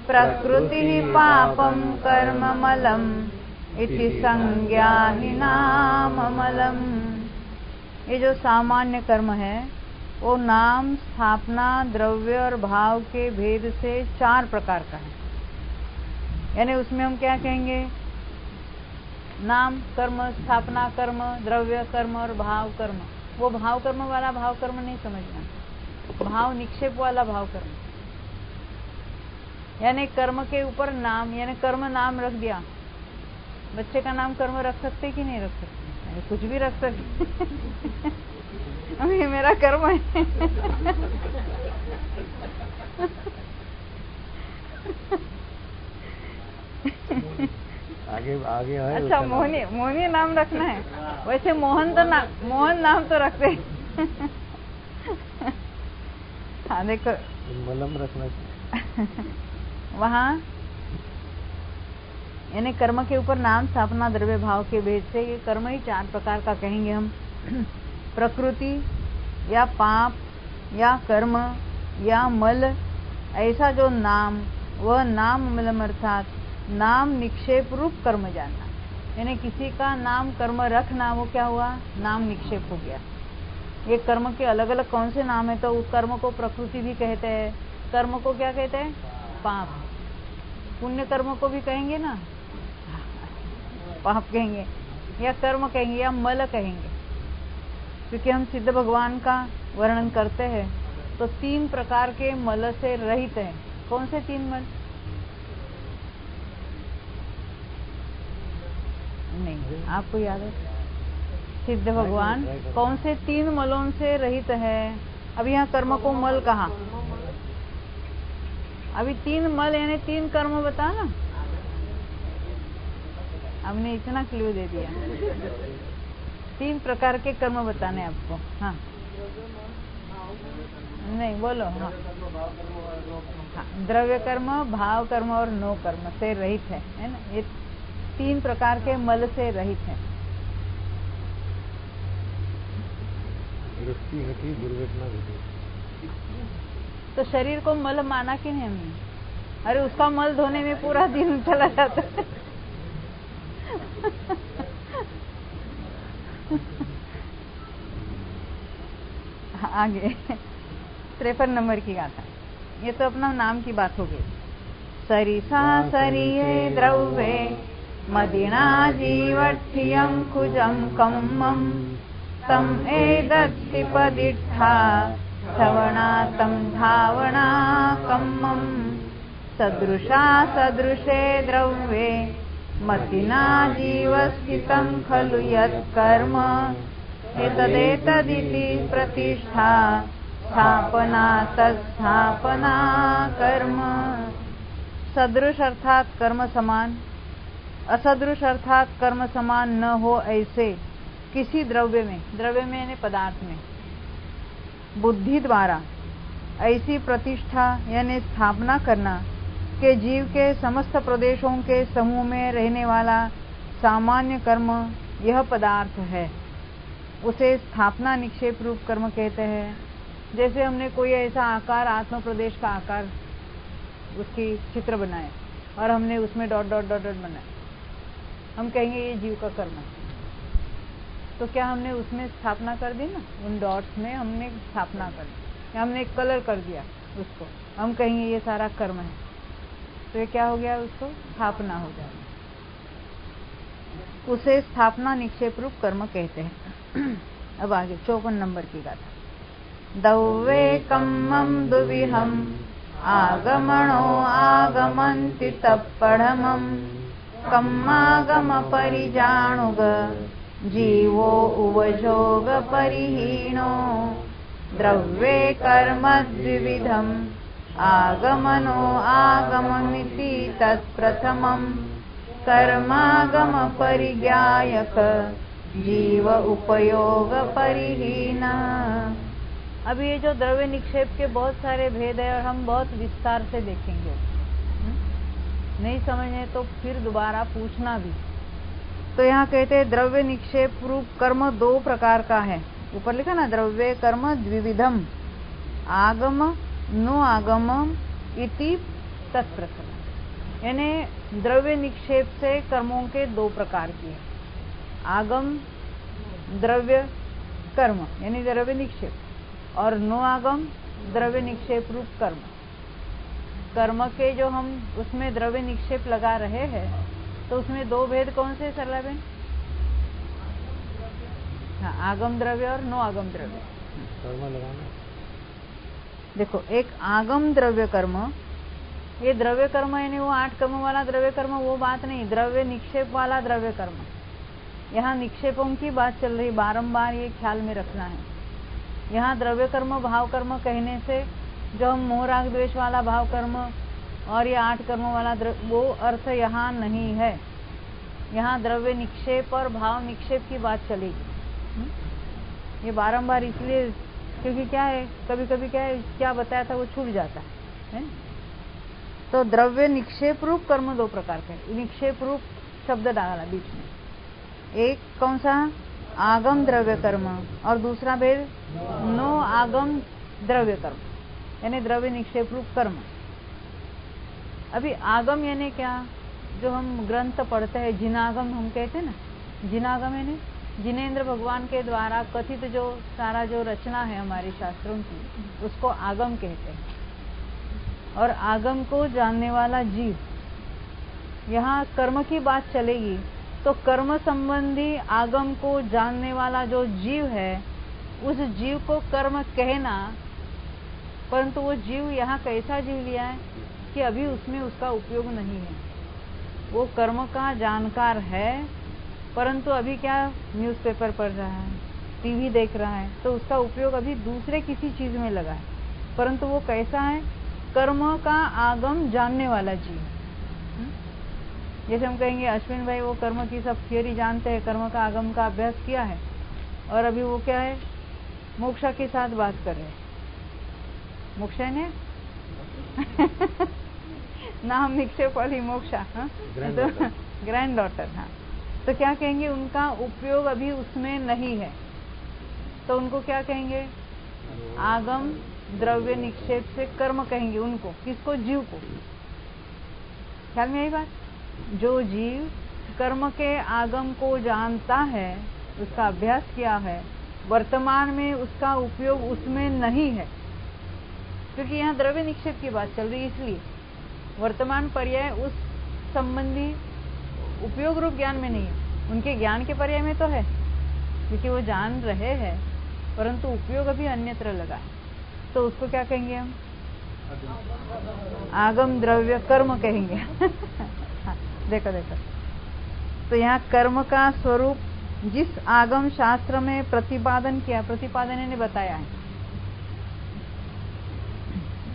Speaker 1: प्रकृतिः पापं कर्म मलम् इति संज्ञाहीनाममलम्। ये जो सामान्य कर्म है वो नाम, स्थापना, द्रव्य और भाव के भेद से 4 प्रकार का है। यानी उसमें हम क्या कहेंगे? नाम कर्म, स्थापना कर्म, द्रव्य कर्म और भाव कर्म। वो भाव कर्म वाला भाव कर्म नहीं समझना, भाव निक्षेप वाला भाव कर्म। यानी कर्म के ऊपर नाम, यानी कर्म नाम रख दिया। बच्चे का नाम कर्म रख सकते कि नहीं रख सकते? कुछ भी रख सकते। अभी मेरा कर्म है।
Speaker 2: आगे है।
Speaker 1: अच्छा, मोहनी नाम रखना है। वैसे मोहन नाम तो रखते। हाँ देखो,
Speaker 2: मलम रखना
Speaker 1: वहाँ यानी कर्म के ऊपर नाम, स्थापना, द्रव्य, भाव के भेद से ये कर्म ही 4 प्रकार का कहेंगे हम। प्रकृति या पाप या कर्म या मल, ऐसा जो नाम, वह नाम मलम अर्थात नाम निक्षेप रूप कर्म जानना। यानी किसी का नाम कर्म रखना, वो क्या हुआ? नाम निक्षेप हो गया। ये कर्म के अलग अलग कौन से नाम है? तो उस कर्म को प्रकृति भी कहते हैं। कर्म को क्या कहते हैं? पाप। पुण्य कर्म को भी कहेंगे ना, पाप कहेंगे, या कर्म कहेंगे, या मल कहेंगे। क्योंकि हम सिद्ध भगवान का वर्णन करते हैं तो 3 प्रकार के मल से रहित है। कौन से 3 मल? नहीं, आपको याद है? सिद्ध भगवान कौन से 3 मलों से रहित है? अभी यहाँ कर्म को मल कहा, अभी 3 मल यानी 3 कर्म बता ना। हमने इतना क्लू दे दिया। 3 प्रकार के कर्म बताने आपको। हाँ, नहीं बोलो। हाँ, द्रव्य कर्म, भाव कर्म और नो कर्म से रहित है ना? ये 3 प्रकार के मल से रहित है।
Speaker 2: दृष्टि घटी, दुर्घटना घटी।
Speaker 1: तो शरीर को मल माना कि नहीं हमने? अरे उसका मल धोने में पूरा दिन चला जाता है। आगे 53 नंबर की गाथा। ये तो अपना नाम की बात हो गई। सरिसा सरिये द्रव्ये मदिना जीवठ्ठियं कुजं कम्मं तम एदत्ति पदिष्ठा श्रवणा तं धावणा कम्मं सदृशा सदृशे द्रव्ये मतिना जीवस्थितं खलु यत्कर्म एतदेतदिति प्रतिष्ठा स्थापना तत्स्थापना कर्म। सदृश अर्थात कर्म समान, असदृश अर्थात कर्म समान न हो ऐसे किसी द्रव्य में, द्रव्य में यानी पदार्थ में, बुद्धि द्वारा ऐसी प्रतिष्ठा यानी स्थापना करना कि जीव के समस्त प्रदेशों के समूह में रहने वाला सामान्य कर्म यह पदार्थ है, उसे स्थापना निक्षेप रूप कर्म कहते हैं। जैसे हमने कोई ऐसा आकार, आत्म प्रदेश का आकार, उसकी चित्र बनाए और हमने उसमें डॉट डॉट डॉट डॉट बनाए, हम कहेंगे ये जीव का कर्म है। तो क्या हमने उसमें स्थापना कर दी ना, उन डॉट्स में हमने स्थापना कर दी, हमने एक कलर कर दिया उसको, हम कहेंगे ये सारा कर्म है, तो ये क्या हो गया, उसको स्थापना हो जाएगी, उसे स्थापना निक्षेप रूप कर्म कहते हैं। अब आगे 54 नंबर की गाथा। दौवे कम्मं दुविहम् आगमनो आगमन्ति तत्पढ़मं कम्मागम परिजाणुग जीवो उवजोग परिहीनो द्रव्ये कर्म द्विविधम् आगमनो आगममिति तत्प्रथमम् कर्मागम परिज्ञायक जीव उपयोग परिहीन। अब ये जो द्रव्य निक्षेप के बहुत सारे भेद है और हम बहुत विस्तार से देखेंगे, नहीं समझे तो फिर दोबारा पूछना भी। तो यहाँ कहते हैं द्रव्य निक्षेप रूप कर्म 2 प्रकार का है, ऊपर लिखा ना, द्रव्य कर्म द्विविधम आगम नो आगम इति तत्प्रथम, यानी द्रव्य निक्षेप से कर्मों के 2 प्रकार की है, आगम द्रव्य कर्म यानी द्रव्य निक्षेप, और नो आगम द्रव्य निक्षेप रूप कर्म। कर्म के जो हम उसमें द्रव्य निक्षेप लगा रहे हैं, तो उसमें 2 भेद कौन से सरला बहन? हाँ, आगम द्रव्य और नो आगम द्रव्य।
Speaker 2: कर्म लगाना,
Speaker 1: देखो, एक आगम द्रव्य कर्म, ये द्रव्य कर्म यानी वो 8 कर्म वाला द्रव्य कर्म, वो बात नहीं, द्रव्य निक्षेप वाला द्रव्य कर्म। यहाँ निक्षेपों की बात चल रही, बारंबार ये ख्याल में रखना है। यहाँ द्रव्य कर्म भाव कर्म कहने से जो हम मोह राग द्वेष वाला भाव कर्म और ये 8 कर्म वाला वो अर्थ यहाँ नहीं है। यहाँ द्रव्य निक्षेप और भाव निक्षेप की बात चलेगी। ये बारंबार इसलिए क्योंकि क्या है, कभी कभी क्या है, क्या बताया था वो छूट जाता है। तो द्रव्य निक्षेप रूप कर्म 2 प्रकार के, निक्षेप रूप शब्द डाला बीच में, एक कौन सा, आगम द्रव्य कर्म, और दूसरा भेद नो आगम द्रव्य कर्म यानी द्रव्य निक्षेप रूप कर्म। अभी आगम यानी क्या, जो हम ग्रंथ पढ़ते हैं, जिनागम हम कहते हैं ना, जिनागम यानी जिनेंद्र भगवान के द्वारा कथित जो सारा जो रचना है हमारे शास्त्रों की, उसको आगम कहते हैं। और आगम को जानने वाला जीव, यहाँ कर्म की बात चलेगी तो कर्म संबंधी आगम को जानने वाला जो जीव है, उस जीव को कर्म कहना, परंतु वो जीव यहाँ कैसा जीव लिया है कि अभी उसमें उसका उपयोग नहीं है। वो कर्म का जानकार है, परंतु अभी क्या न्यूज़पेपर पढ़ रहा है, टीवी देख रहा है, तो उसका उपयोग अभी दूसरे किसी चीज में लगा है, परंतु वो कैसा है, कर्म का आगम जानने वाला जीव। जैसे हम कहेंगे अश्विन भाई वो कर्म की सब थियोरी जानते हैं, कर्म का आगम का अभ्यास किया है, और अभी वो क्या है, मोक्षा के साथ बात कर रहे हैं। मोक्षा ने नाम निक्षेप वाली मोक्षा, ग्रैंड डॉटर। हाँ, तो क्या कहेंगे, उनका उपयोग अभी उसमें नहीं है, तो उनको क्या कहेंगे, आगम द्रव्य निक्षेप से कर्म कहेंगे उनको। किसको, जीव को। ख्याल में आई बात। जो जीव कर्म के आगम को जानता है, उसका अभ्यास किया है, वर्तमान में उसका उपयोग उसमें नहीं है, क्योंकि यहाँ द्रव्य निक्षेप की बात चल रही है, इसलिए वर्तमान पर्याय उस संबंधी उपयोग रूप ज्ञान में नहीं है। उनके ज्ञान के पर्याय में तो है, क्योंकि वो जान रहे हैं, परंतु उपयोग अभी अन्यत्र लगा है, तो उसको क्या कहेंगे हम, आगम द्रव्य कर्म कहेंगे। देखो देखो, तो यहाँ कर्म का स्वरूप जिस आगम शास्त्र में प्रतिपादन किया, प्रतिपादन ने बताया है,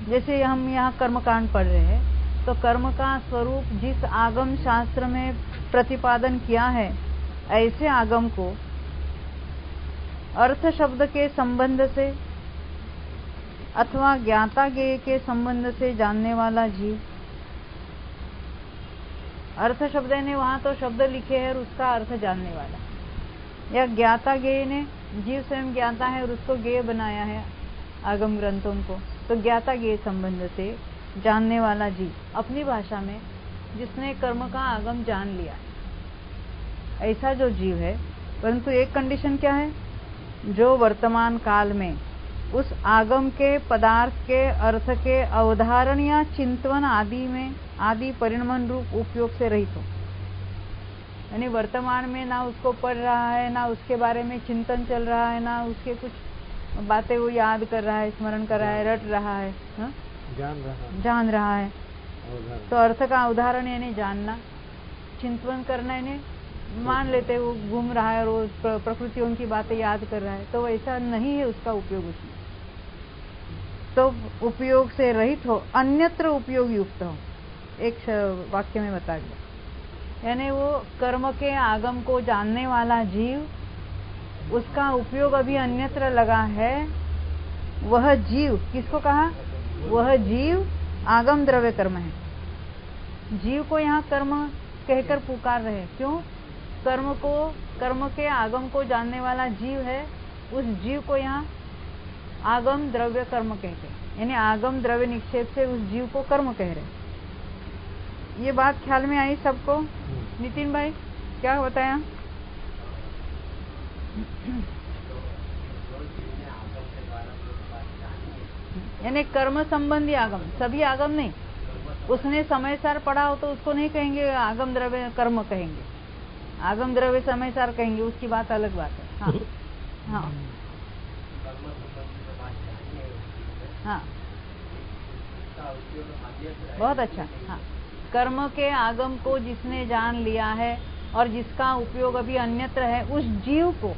Speaker 1: जैसे हम यहाँ कर्मकांड पढ़ रहे हैं, तो कर्म का स्वरूप जिस आगम शास्त्र में प्रतिपादन किया है, ऐसे आगम को अर्थ शब्द के संबंध से अथवा ज्ञाता ज्ञेय के संबंध से जानने वाला जीव, अर्थ शब्द ने वहां तो शब्द लिखे हैं और उसका अर्थ जानने वाला, या ज्ञाता ज्ञेय ने जीव स्वयं ज्ञाता है और उसको ज्ञेय बनाया है आगम ग्रंथों को, तो ज्ञाता ज्ञेय संबंध से जानने वाला जीव, अपनी भाषा में जिसने कर्म का आगम जान लिया, ऐसा जो जीव है परंतु एक कंडीशन क्या है, जो वर्तमान काल में उस आगम के पदार्थ के अर्थ के अवधारण या चिंतन आदि परिणमन रूप उपयोग से रहित हो। यानी वर्तमान में ना उसको पढ़ रहा है, ना उसके बारे में चिंतन चल रहा है, ना उसके कुछ बातें वो याद कर रहा है, स्मरण कर रहा है, रट रहा है, जान रहा है। तो अर्थ का उदाहरण यानी जानना, चिंतन करना, यानी मान लेते वो घूम रहा है, रोज प्रकृतियों की बातें याद कर रहा है, तो वैसा नहीं है उसका उपयोग उसमें। तो उपयोग से रहित हो, अन्यत्र उपयोग युक्त हो, एक वाक्य में बता दिया। यानी वो कर्म के आगम को जानने वाला जीव, उसका उपयोग अभी अन्यत्र लगा है। वह जीव, किसको कहा, वह जीव आगम द्रव्य कर्म है। जीव को यहाँ कर्म कहकर पुकार रहे, क्यों? कर्म के आगम को जानने वाला जीव है, उस जीव को यहाँ आगम द्रव्य कर्म कहते हैं। यानी आगम द्रव्य निक्षेप से उस जीव को कर्म कह रहे। ये बात ख्याल में आई सबको? नितिन भाई क्या बताया? यानी कर्म संबंधी आगम, सभी आगम नहीं। उसने समय सार पढ़ा हो तो उसको नहीं कहेंगे आगम द्रव्य कर्म कहेंगे, आगम द्रव्य समय सार कहेंगे, उसकी बात अलग बात है। हाँ हाँ हाँ, बहुत अच्छा। हाँ, कर्म के आगम को जिसने जान लिया है और जिसका उपयोग अभी अन्यत्र है, उस जीव को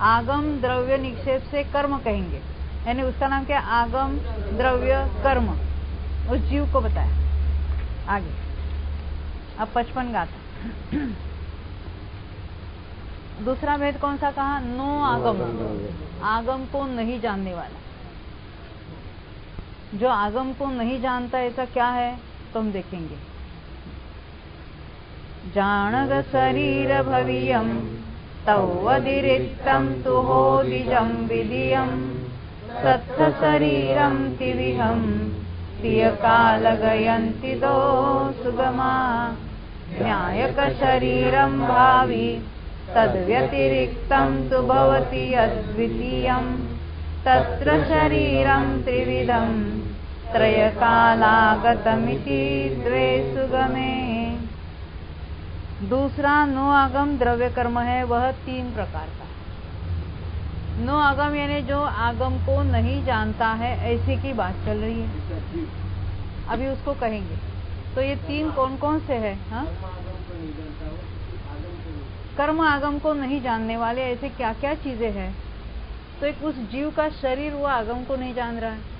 Speaker 1: आगम द्रव्य निक्षेप से कर्म कहेंगे। यानी उसका नाम क्या? आगम द्रव्य कर्म, उस जीव को बताया। आगे अब 55 गाथा। दूसरा भेद कौन सा कहा? नो आगम, आगम को नहीं जानने वाला। जो आगम को नहीं जानता ऐसा क्या है तो हम देखेंगे। जानग शरीर भवियम तवदिरिक्तम तुहोदिजम विधियम सत्थ शरीरम तिविहम तिय काल गयन्ति दो सुगमा न्यायक शरीरम भावी तद्व्यतिरिक्तम तु भवति अद्वितीयम तत्र शरीरम त्रिविधम त्रयकालागतमिति द्वे सुगमे। दूसरा नो आगम द्रव्य कर्म है, वह 3 प्रकार का है। नो आगम यानी जो आगम को नहीं जानता है, ऐसी की बात चल रही है, अभी उसको कहेंगे। तो ये 3 कौन कौन से है? हाँ, कर्म आगम को नहीं जानने वाले ऐसे क्या क्या चीजें हैं? तो एक उस जीव का शरीर वो आगम को नहीं जान रहा है।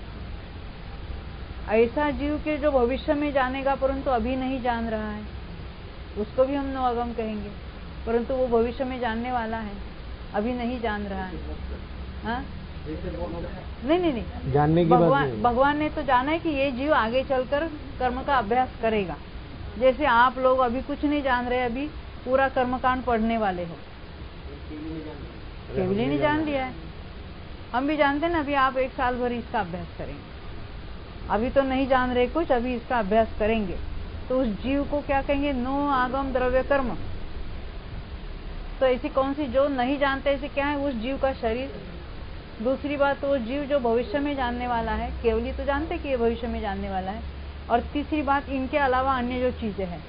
Speaker 1: ऐसा जीव के जो भविष्य में जानेगा परंतु अभी नहीं जान रहा है, उसको भी हम नो आगम कहेंगे। परंतु वो भविष्य में जानने वाला है, अभी नहीं जान रहा है। हाँ? नहीं, जानने की भगवान ने तो जाना है कि ये जीव आगे चलकर कर्म का अभ्यास करेगा। जैसे आप लोग अभी कुछ नहीं जान रहे, अभी पूरा कर्मकांड पढ़ने वाले हो, केवली ने जान लिया है। हम भी जानते हैं ना, अभी आप 1 साल भर इसका अभ्यास करेंगे, अभी तो नहीं जान रहे कुछ, अभी इसका अभ्यास करेंगे। तो उस जीव को क्या कहेंगे? नो आगम द्रव्य कर्म। तो ऐसी कौन सी जो नहीं जानते, ऐसे क्या है? उस जीव का शरीर। दूसरी बात, तो वो जीव जो भविष्य में जानने वाला है, केवली तो जानते कि ये भविष्य में जानने वाला है। और तीसरी बात, इनके अलावा अन्य जो चीजें हैं,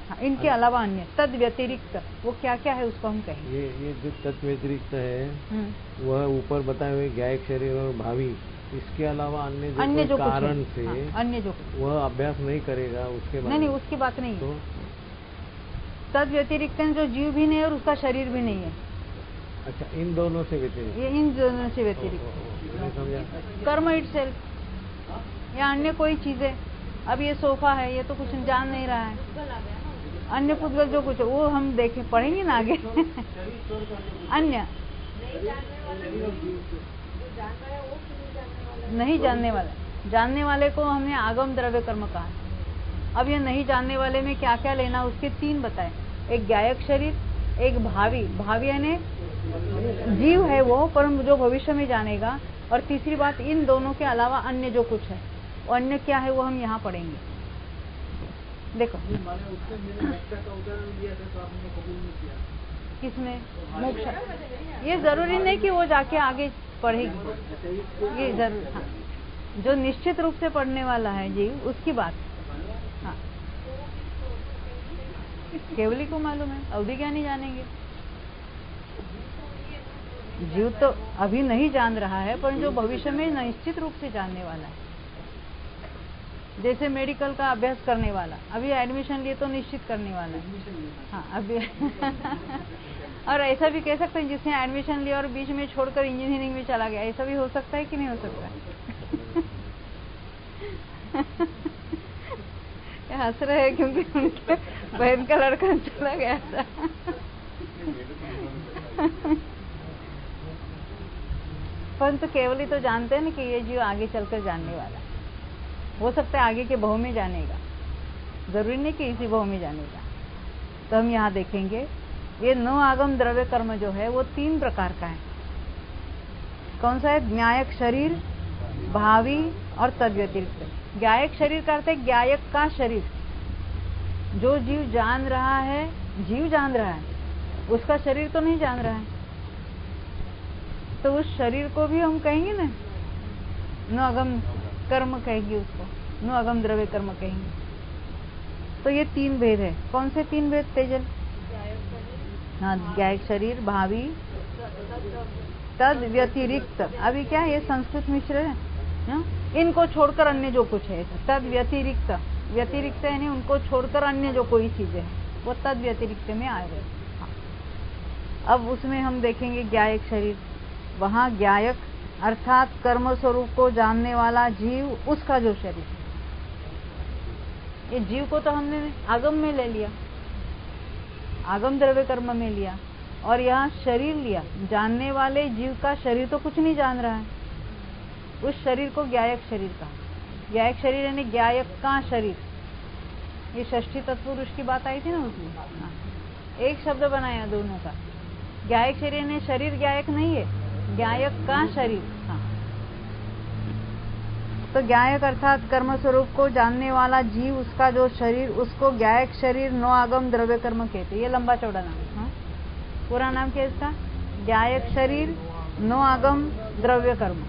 Speaker 1: हाँ, इनके अलावा अन्य तद व्यतिरिक्त वो क्या क्या है उसको हम कहेंगे।
Speaker 2: ये जो तद व्यतिरिक्त है वह ऊपर बताए हुए ज्ञायक शरीर और भावी, इसके अलावा अन्य जो कारण से
Speaker 1: अन्य जो
Speaker 2: वह अभ्यास नहीं करेगा, उसके बाद
Speaker 1: नहीं, उसकी बात नहीं है। तद व्यतिरिक्त जो जीव भी नहीं है और उसका शरीर भी नहीं है।
Speaker 2: अच्छा, इन दोनों से व्यतिरिक्त,
Speaker 1: ये इन दोनों से व्यतिरिक्त कर्म इटसेल्फ या अन्य कोई चीजें। अब ये सोफा है, ये तो कुछ जान नहीं रहा है। अन्य पुद्गल जो कुछ वो हम देखें, पढ़ेंगे ना आगे। अन्य नहीं जानने वाला, जानने वाले को हमने आगम द्रव्य कर्म कहा। अब ये नहीं जानने वाले में क्या क्या लेना, उसके 3 बताए। एक ज्ञायक शरीर, एक भावी यानी जीव है वो, पर जो भविष्य में जानेगा। और तीसरी बात, इन दोनों के अलावा अन्य जो कुछ है, वो अन्य क्या है वो हम यहाँ पढ़ेंगे। देखो
Speaker 4: माने उससे मैंने मोक्षा का उदाहरण दिया था तो आपने कबूल नहीं किया।
Speaker 1: किसमें मोक्ष? ये जरूरी नहीं कि वो जाके आगे पढ़ेगी, ये जरूर, हाँ, जो निश्चित रूप से पढ़ने वाला है जीव उसकी बात। हाँ, केवली को मालूम है, अवधि ज्ञानी जानेंगे। जीव तो अभी नहीं जान रहा है, पर जो भविष्य में निश्चित रूप से जानने वाला है। जैसे मेडिकल का अभ्यास करने वाला अभी एडमिशन लिए तो निश्चित करने वाला है। हाँ, अभी और ऐसा भी कह सकते हैं जिसने एडमिशन लिया और बीच में छोड़कर इंजीनियरिंग में चला गया, ऐसा भी हो सकता है कि नहीं हो सकता है? ये हंस रहे हैं क्योंकि उनके बहन का लड़का चला गया था। परंतु केवल तो जानते हैं ना कि ये जीव आगे चलकर जानने वाला है। हो सकता है आगे के भव में जानेगा, जरूरी नहीं कि इसी भव में जानेगा। तो हम यहाँ देखेंगे ये 9 आगम द्रव्य कर्म जो है वो 3 प्रकार का है। कौन सा है? ज्ञायक शरीर, भावी और तद्व्यतिरिक्त। ज्ञायक शरीर का अर्थ है ज्ञायक का शरीर, जो जीव जान रहा है, जीव जान रहा है, उसका शरीर तो नहीं जान रहा है, तो उस शरीर को भी हम कहेंगे ना 9 आगम कर्म कहेंगे, उसको 9 आगम द्रव्य कर्म कहेंगे। तो ये 3 भेद है। कौन से 3 भेद तेजल? हाँ, ज्ञायक शरीर, भावी, तद व्यतिरिक्त। अभी क्या ये संस्कृत मिश्र है ना? इनको छोड़कर अन्य जो कुछ है, तद व्यतिरिक्त। व्यतिरिक्त यानी उनको छोड़कर अन्य जो कोई चीजें है वो तद व्यतिरिक्त में आ गए। हाँ। अब उसमें हम देखेंगे ज्ञायक शरीर। वहाँ ज्ञायक अर्थात कर्म स्वरूप को जानने वाला जीव, उसका जो शरीर, ये जीव को तो हमने आगम में ले लिया, आगम द्रव्य कर्म में लिया, और यहाँ शरीर लिया। जानने वाले जीव का शरीर तो कुछ नहीं जान रहा है, उस शरीर को ज्ञायक शरीर कहा। ज्ञायक शरीर यानी ज्ञायक का शरीर। ये षष्ठी तत्पुरुष की बात आई थी ना उसमें। हाँ, एक शब्द बनाया दोनों का। ज्ञायक शरीर यानी शरीर ज्ञायक नहीं है, ज्ञायक का शरीर। हाँ, तो ज्ञायक अर्थात कर्म स्वरूप को जानने वाला जीव, उसका जो शरीर, उसको ज्ञायक शरीर 9 आगम द्रव्य कर्म कहते हैं। ये लंबा चौड़ा नाम है। हाँ? पूरा नाम क्या है इसका? ज्ञायक शरीर 9 आगम द्रव्य कर्म।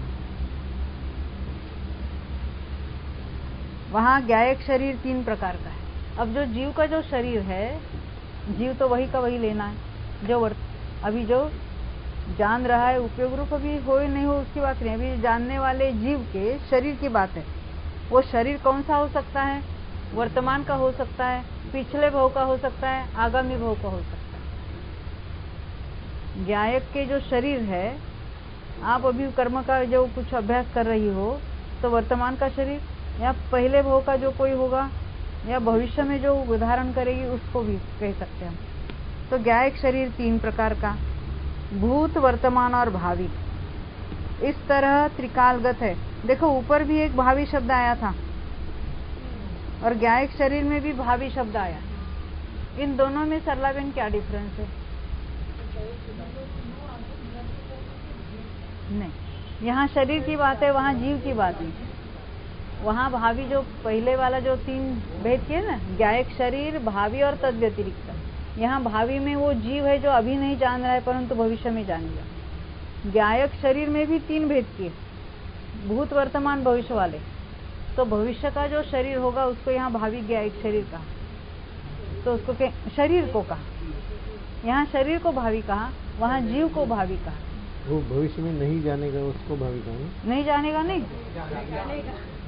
Speaker 1: वहाँ ज्ञायक शरीर 3 प्रकार का है। अब जो जीव का जो शरीर है, जीव तो वही का वही लेना है जो अभी जो जान रहा है, उपयोग रूप अभी हो नहीं हो उसकी बात नहीं, अभी जानने वाले जीव के शरीर की बात है। वो शरीर कौन सा हो सकता है? वर्तमान का हो सकता है, पिछले भव का हो सकता है, आगामी भव का हो सकता है। ज्ञायक के जो शरीर है, आप अभी कर्म का जो कुछ अभ्यास कर रही हो तो वर्तमान का शरीर, या पहले भव का जो कोई होगा, या भविष्य में जो उदाहरण करेगी उसको भी कह सकते हैं। तो ज्ञायक शरीर 3 प्रकार का, भूत, वर्तमान और भावी। इस तरह त्रिकालगत है। देखो ऊपर भी एक भावी शब्द आया था और ज्ञायक शरीर में भी भावी शब्द आया। इन दोनों में सरलाबेन क्या डिफरेंस है? नहीं, यहाँ शरीर की बात है, वहाँ जीव की बात है। वहाँ भावी जो पहले वाला जो 3 भेद किए ना, ज्ञायक शरीर, भावी और तद व्यतिरिक्त। यहाँ भावी में वो जीव है जो अभी नहीं जान रहा है परंतु भविष्य में जानेगा। ज्ञायक शरीर में भी 3 भेद किए, भूत, वर्तमान, भविष्य वाले। तो भविष्य का जो शरीर होगा उसको यहाँ भावी ज्ञायक शरीर कहा, तो उसको शरीर को कहा। यहाँ शरीर को भावी कहा, वहाँ जीव को भावी कहा।
Speaker 2: वो भविष्य में नहीं जानेगा, उसको भावी कहा।
Speaker 1: नहीं जानेगा, नहीं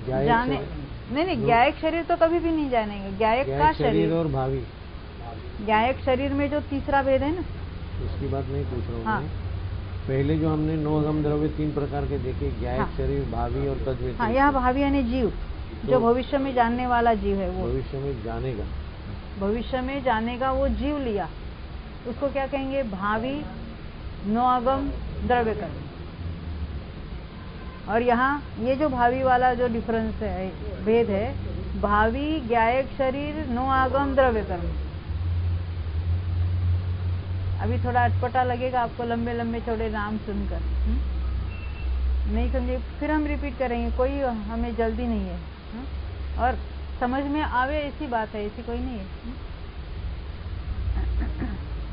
Speaker 1: जाने, नहीं, ज्ञायक शरीर तो कभी भी नहीं जानेगा। ज्ञायक का शरीर
Speaker 2: और भावी।
Speaker 1: ज्ञायक शरीर में जो तीसरा भेद है ना,
Speaker 2: उसकी बात नहीं पूछ रहा हूँ।
Speaker 1: हाँ।
Speaker 2: पहले जो हमने 9 आगम द्रव्य 3 प्रकार के देखे, ज्ञायक
Speaker 1: हाँ।
Speaker 2: शरीर, भावी और तद्व्यतिरिक्त।
Speaker 1: हाँ, यहाँ भावी यानी जीव, जो भविष्य में जानने वाला जीव है, वो
Speaker 2: भविष्य में जानेगा,
Speaker 1: भविष्य में जानेगा, वो जीव लिया, उसको क्या कहेंगे? भावी 9 आगम द्रव्य कर्म। और यहाँ ये जो भावी वाला जो डिफरेंस है, भेद है, भावी ज्ञायक शरीर 9 आगम द्रव्य कर्म। अभी थोड़ा अटपटा लगेगा आपको लंबे लंबे चौड़े नाम सुनकर, नहीं समझे? फिर हम रिपीट करेंगे, कोई हमें जल्दी नहीं है। और समझ में आवे ऐसी बात है, ऐसी कोई नहीं है।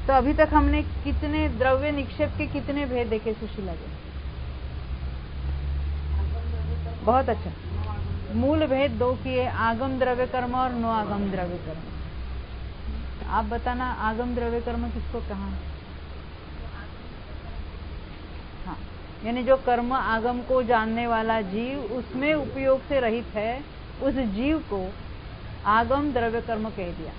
Speaker 1: तो अभी तक हमने कितने द्रव्य निक्षेप के कितने भेद देखे सुशीला जी? बहुत अच्छा। मूल भेद 2 किए, आगम द्रव्य कर्म और नो आगम द्रव्य कर्म। आप बताना आगम द्रव्य कर्म किसको कहा? हाँ, यानी जो कर्म आगम को जानने वाला जीव उसमें उपयोग से रहित है, उस जीव को आगम द्रव्य कर्म कह दिया।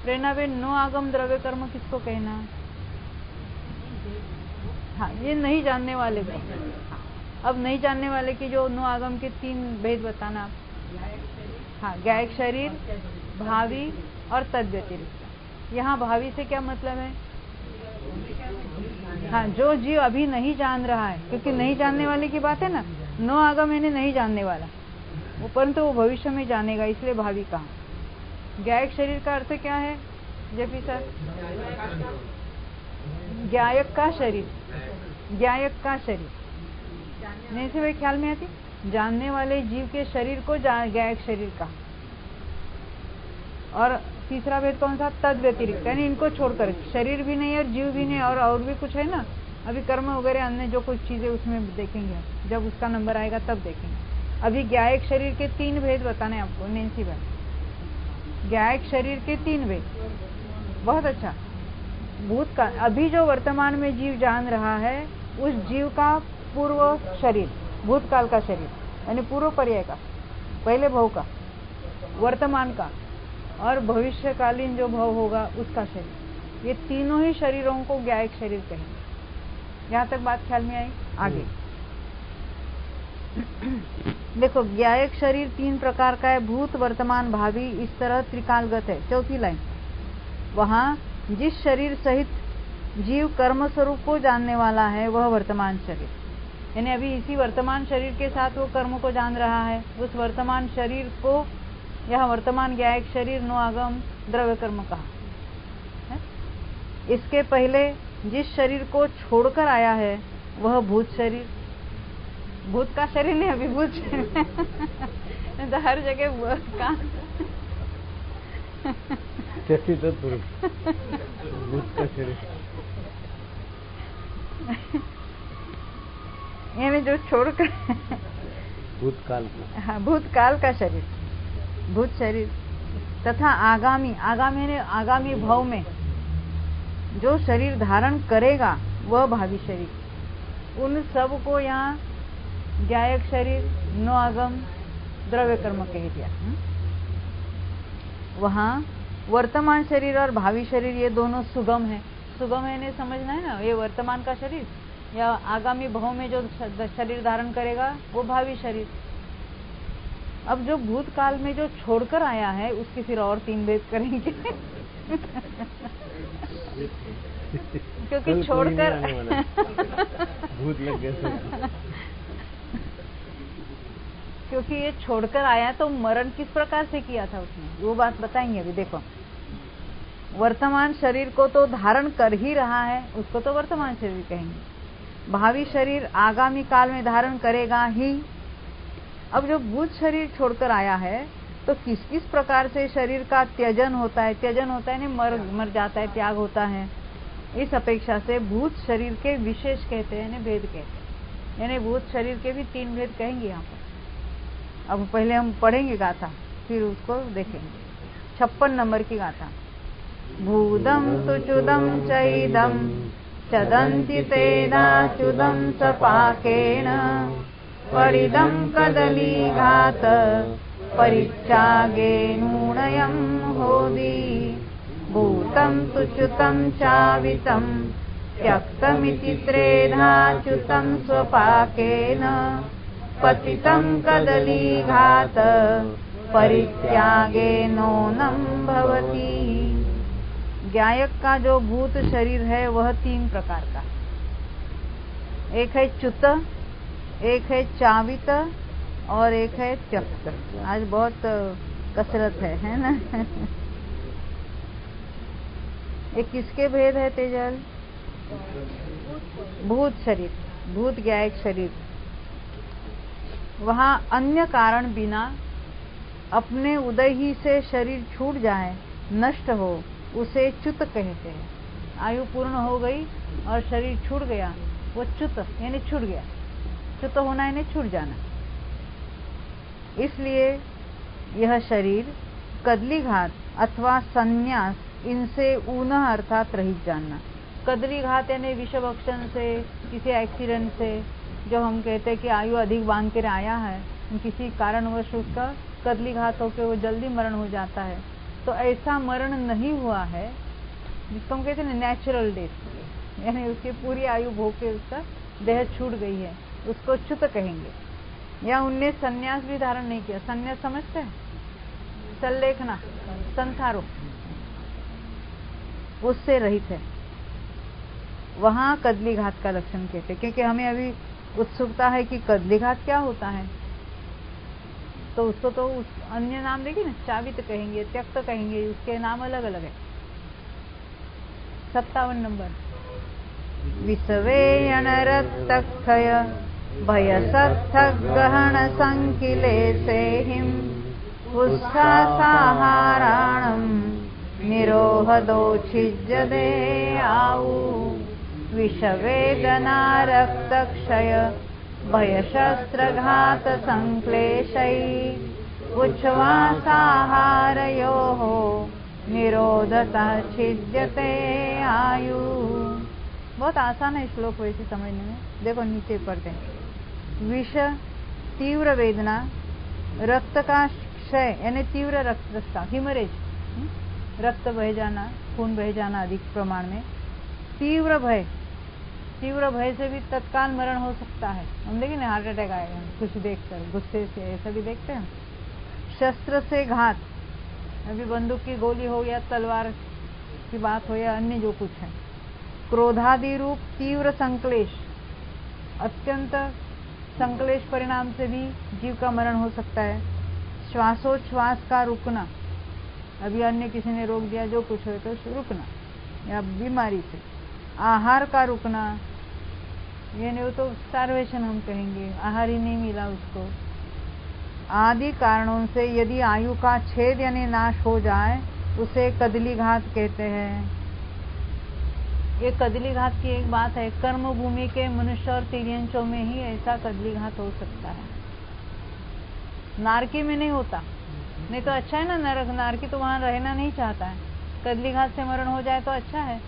Speaker 1: प्रेरणा में नो आगम द्रव्य कर्म किसको कहना? हाँ, ये नहीं जानने वाले को। अब नहीं जानने वाले की जो नो आगम के 3 भेद बताना। हाँ, ज्ञायक शरीर, भावी और तद्व्यतिरिक्त। यहाँ भावी से क्या मतलब है? हाँ, जो जीव अभी नहीं जान रहा है, क्योंकि नहीं जानने वाले की बात है ना। नो आगम यानी नहीं जानने वाला, परंतु वो भविष्य में जानेगा, इसलिए भावी कहा। ज्ञायक शरीर का अर्थ क्या है जेपी सर? ज्ञायक का शरीर, ज्ञायक का शरीर नहीं से भाई ख्याल में आती? जानने वाले जीव के शरीर को ज्ञायक शरीर का। और तीसरा भेद कौन सा? तद व्यतिरिक्त, यानी इनको छोड़कर शरीर भी नहीं और जीव भी नहीं, और भी कुछ है ना, अभी कर्म वगैरह अन्य जो कुछ चीजें उसमें देखेंगे, जब उसका नंबर आएगा तब देखेंगे। अभी ज्ञायक शरीर के 3 भेद बताने आपको नैन्सी भाई। ज्ञायक शरीर के 3 भेद, बहुत अच्छा। भूतकाल, अभी जो वर्तमान में जीव जान रहा है उस जीव का पूर्व शरीर, भूतकाल का शरीर यानी पूर्व पर्याय का, पहले भव का, वर्तमान का और भविष्यकालीन जो भव होगा उसका शरीर, ये तीनों ही शरीरों को ज्ञायक शरीर कहेंगे। यहाँ तक बात ख्याल में आई? आगे देखो, ज्ञायक शरीर 3 प्रकार का है, भूत, वर्तमान, भावी, इस तरह त्रिकालगत है। चौथी लाइन, वहां जिस शरीर सहित जीव कर्म स्वरूप को जानने वाला है वह वर्तमान शरीर, यानी अभी इसी वर्तमान शरीर के साथ वो कर्म को जान रहा है, उस वर्तमान शरीर को यहाँ वर्तमान ज्ञायक शरीर नो आगम द्रव्य कर्म कहा है। इसके पहले जिस शरीर को छोड़कर आया है वह भूत शरीर, भूत का शरीर नहीं, अभी भूत शरीर तो हर जगह का
Speaker 2: तो भूत का शरीर
Speaker 1: यानी जो छोड़कर
Speaker 2: भूतकाल का,
Speaker 1: हाँ, भूतकाल का शरीर, भूत शरीर तथा आगामी, आगामी यानी आगामी भव में जो शरीर धारण करेगा वह भावी शरीर, उन सब को यहाँ ज्ञायक शरीर नो आगम द्रव्य कर्म कह दिया। वहाँ वर्तमान शरीर और भावी शरीर ये दोनों सुगम है। सुगम है, इन्हें समझना है ना, ये वर्तमान का शरीर या आगामी भव में जो शरीर धारण करेगा वो भावी शरीर। अब जो भूतकाल में जो छोड़कर आया है उसकी फिर और 3 भेद करेंगे क्योंकि छोड़कर
Speaker 2: भूत लग गया
Speaker 1: क्योंकि ये छोड़कर आया तो मरण किस प्रकार से किया था उसने, वो बात बताएंगे अभी। देखो, वर्तमान शरीर को तो धारण कर ही रहा है, उसको तो वर्तमान शरीर कहेंगे। भावी शरीर आगामी काल में धारण करेगा ही। अब जो भूत शरीर छोड़कर आया है तो किस किस प्रकार से शरीर का त्यजन होता है, त्यजन होता है नहीं, मर जाता है, त्याग होता है। इस अपेक्षा से भूत शरीर के विशेष कहते हैं, यानी भेद कहते हैं, यानी भूत शरीर के भी 3 भेद कहेंगे यहाँ पर। अब पहले हम पढ़ेंगे गाथा, फिर उसको देखेंगे। 56 नंबर की गाथा। भूदम तुचुदम चैदम चदन्ति तेनाच्युदम सपाकेन परिदम कदलीघात परिच्चागे नूनयं होदी। भूतं तुच्युतं चावितं त्यक्तमिति त्रेधाच्युतं स्वपाकेन पतितं कदलीघात परित्यागे नूनं भवति। ज्ञायक का जो भूत शरीर है वह 3 प्रकार का, एक है च्युत, एक है चावित और एक है त्यक्त। आज बहुत कसरत है ना ये किसके भेद है तेजल? भूत शरीर, भूत ज्ञायक शरीर। वहां अन्य कारण बिना अपने उदय ही से शरीर छूट जाए, नष्ट हो, उसे च्युत कहते हैं। आयु पूर्ण हो गई और शरीर छूट गया, वो च्युत यानी छूट गया। च्युत होना यानी छूट जाना। इसलिए यह शरीर कदली घात अथवा संन्यास, इनसे ऊनः अर्थात रहित जानना। कदली घात यानी विषभक्षण से, किसी एक्सीडेंट से, जो हम कहते हैं कि आयु अधिक बांध कर आया है, किसी कारणवश उसका कदली घात होकर वो जल्दी मरण हो जाता है, तो ऐसा मरण नहीं हुआ है जिसको हम कहते हैं नेचुरल डेथ, यानी उसकी पूरी आयु भोग के उसका देह छूट गई है, उसको च्युत कहेंगे। या उनने संन्यास भी धारण नहीं किया। संन्यास समझते हैं? संलेखना, संथारो, उससे रहित है, वहां कदली घात का लक्षण कहते हैं। क्योंकि हमें अभी उत्सुकता है कि कदली घात क्या होता है, तो उसको तो उस अन्य नाम देखिए ना, चावित कहेंगे, त्यक्त कहेंगे, उसके नाम अलग अलग है। 57 नंबर, विसवे अनरत्तक्षय भयसत्थ गहन संकिलेशे हिम उत्साहाराणं निरोहदोच्छिज्यते आऊ। विषवेदना रक्तक्षय भयशस्त्रघात संक्लेशै उच्छ्वासाहारयोः निरोधता छिद्यते आयु। बहुत आसान है श्लोक वैसे समझने में। देखो नीचे पढ़ते हैं। विष तीव्र वेदना, रक्त का क्षय यानी तीव्र रक्तस्राव, हिमरेज, रक्त बह जाना, खून बह जाना अधिक प्रमाण में। तीव्र भय, तीव्र भय से भी तत्काल मरण हो सकता है। हम देखिए ना, हार्ट अटैक आएगा कुछ देखकर, गुस्से से, ऐसा भी देखते हैं। शस्त्र से घात, अभी बंदूक की गोली हो या तलवार की बात हो या अन्य जो कुछ है। क्रोधादि रूप तीव्र संक्लेश, अत्यंत संक्लेश परिणाम से भी जीव का मरण हो सकता है। श्वासोच्छ्वास का रुकना, अभी अन्य किसी ने रोक दिया, जो कुछ हो तो रुकना, या बीमारी से। आहार का रुकना, ये नहीं, वो तो स्टार्वेशन हम कहेंगे, आहार ही नहीं मिला उसको। आदि कारणों से यदि आयु का छेद यानी नाश हो जाए, उसे कदली घात कहते हैं। ये कदली घात की एक बात है, कर्म भूमि के मनुष्य और तिर्यंचों में ही ऐसा कदली घात हो सकता है, नारकी में नहीं होता। नहीं तो अच्छा है ना, नरक, नारकी तो वहां रहना नहीं चाहता है। कदली घात से मरण हो जाए तो अच्छा है।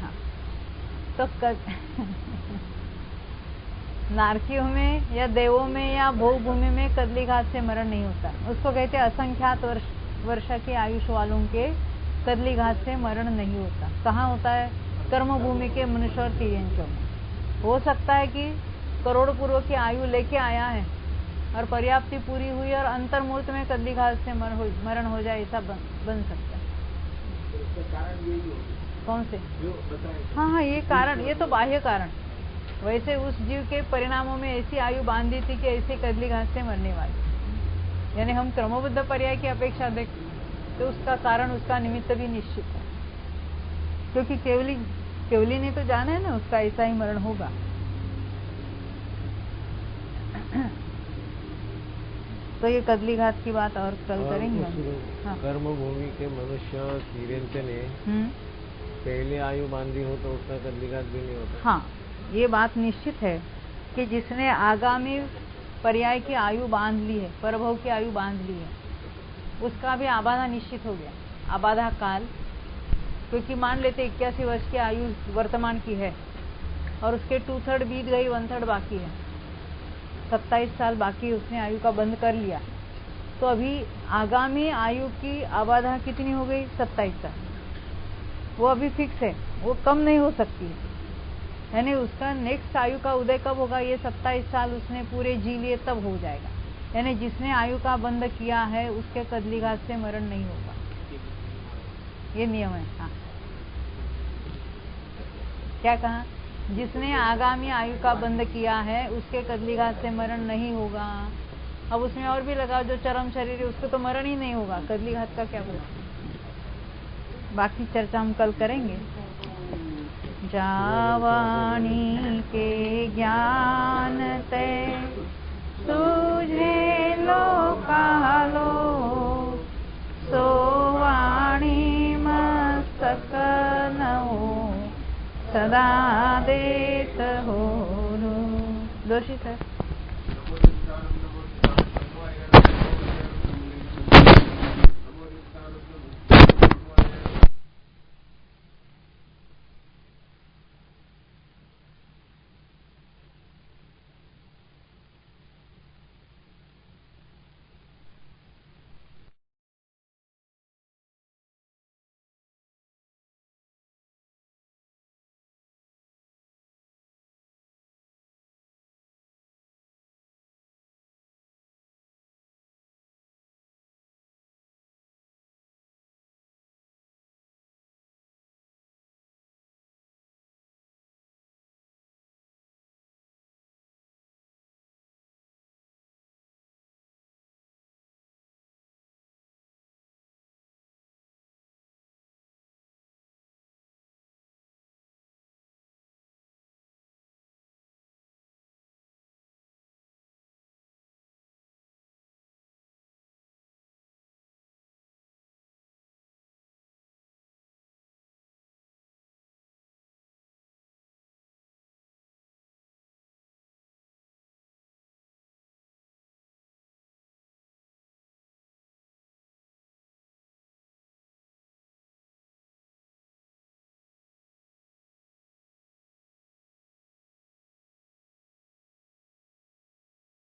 Speaker 1: हाँ, तो नारकियों में या देवों में या भोग भूमि में कदली घात से मरण नहीं होता। उसको कहते हैं असंख्यात वर्षा की आयुष वालों के कदली घात से मरण नहीं होता। कहाँ होता है? कर्म भूमि के मनुष्य और तिर्यंचों में। हो सकता है कि करोड़ पूर्व की आयु लेके आया है और पर्याप्ति पूरी हुई और अंतर्मूर्त में कदली घात से मरण हो जाए, ऐसा बन सकता है। कौन से? हाँ, ये कारण, ये तो बाह्य कारण। वैसे उस जीव के परिणामों में ऐसी आयु बांधी थी कि ऐसी कदली घात से मरने वाली, यानी हम क्रमबद्ध पर्याय की अपेक्षा देखते तो उसका कारण, उसका निमित्त भी निश्चित है। क्योंकि केवली ने तो जाना है ना, उसका ऐसा ही मरण होगा। तो ये कदली घात की बात और कल करेंगे। हाँ।
Speaker 2: कर्म भूमि के मनुष्य तिर्यंच ने पहले आयु बांधी हो तो उसका कदली घात भी नहीं होता।
Speaker 1: हाँ, ये बात निश्चित है कि जिसने आगामी पर्याय की आयु बांध ली है, परभव की आयु बांध ली है, उसका भी आबाधा निश्चित हो गया। आबाधा काल, क्योंकि मान लेते 81 वर्ष की आयु वर्तमान की है और उसके 2/3 बीत गई, 1/3 बाकी है, 27 साल बाकी, उसने आयु का बंद कर लिया। तो अभी आगामी आयु की आबाधा कितनी हो गई? 27 साल। वो अभी फिक्स है, वो कम नहीं हो सकती है। यानी उसका नेक्स्ट आयु का उदय कब होगा? ये 27 साल उसने पूरे जी लिए तब हो जाएगा। यानी जिसने आयु का बंद किया है उसके कदली घात से मरण नहीं होगा, ये नियम है। हाँ, क्या कहा? जिसने आगामी आयु का बंद किया है उसके कदली घात से मरण नहीं होगा। अब उसमें और भी लगाओ, जो चरम शरीर है उसको तो मरण ही नहीं होगा, कदली घात का क्या होगा? बाकी चर्चा हम कल करेंगे। जावानी के ज्ञान ते सूझे सदा देत हो जोशी सर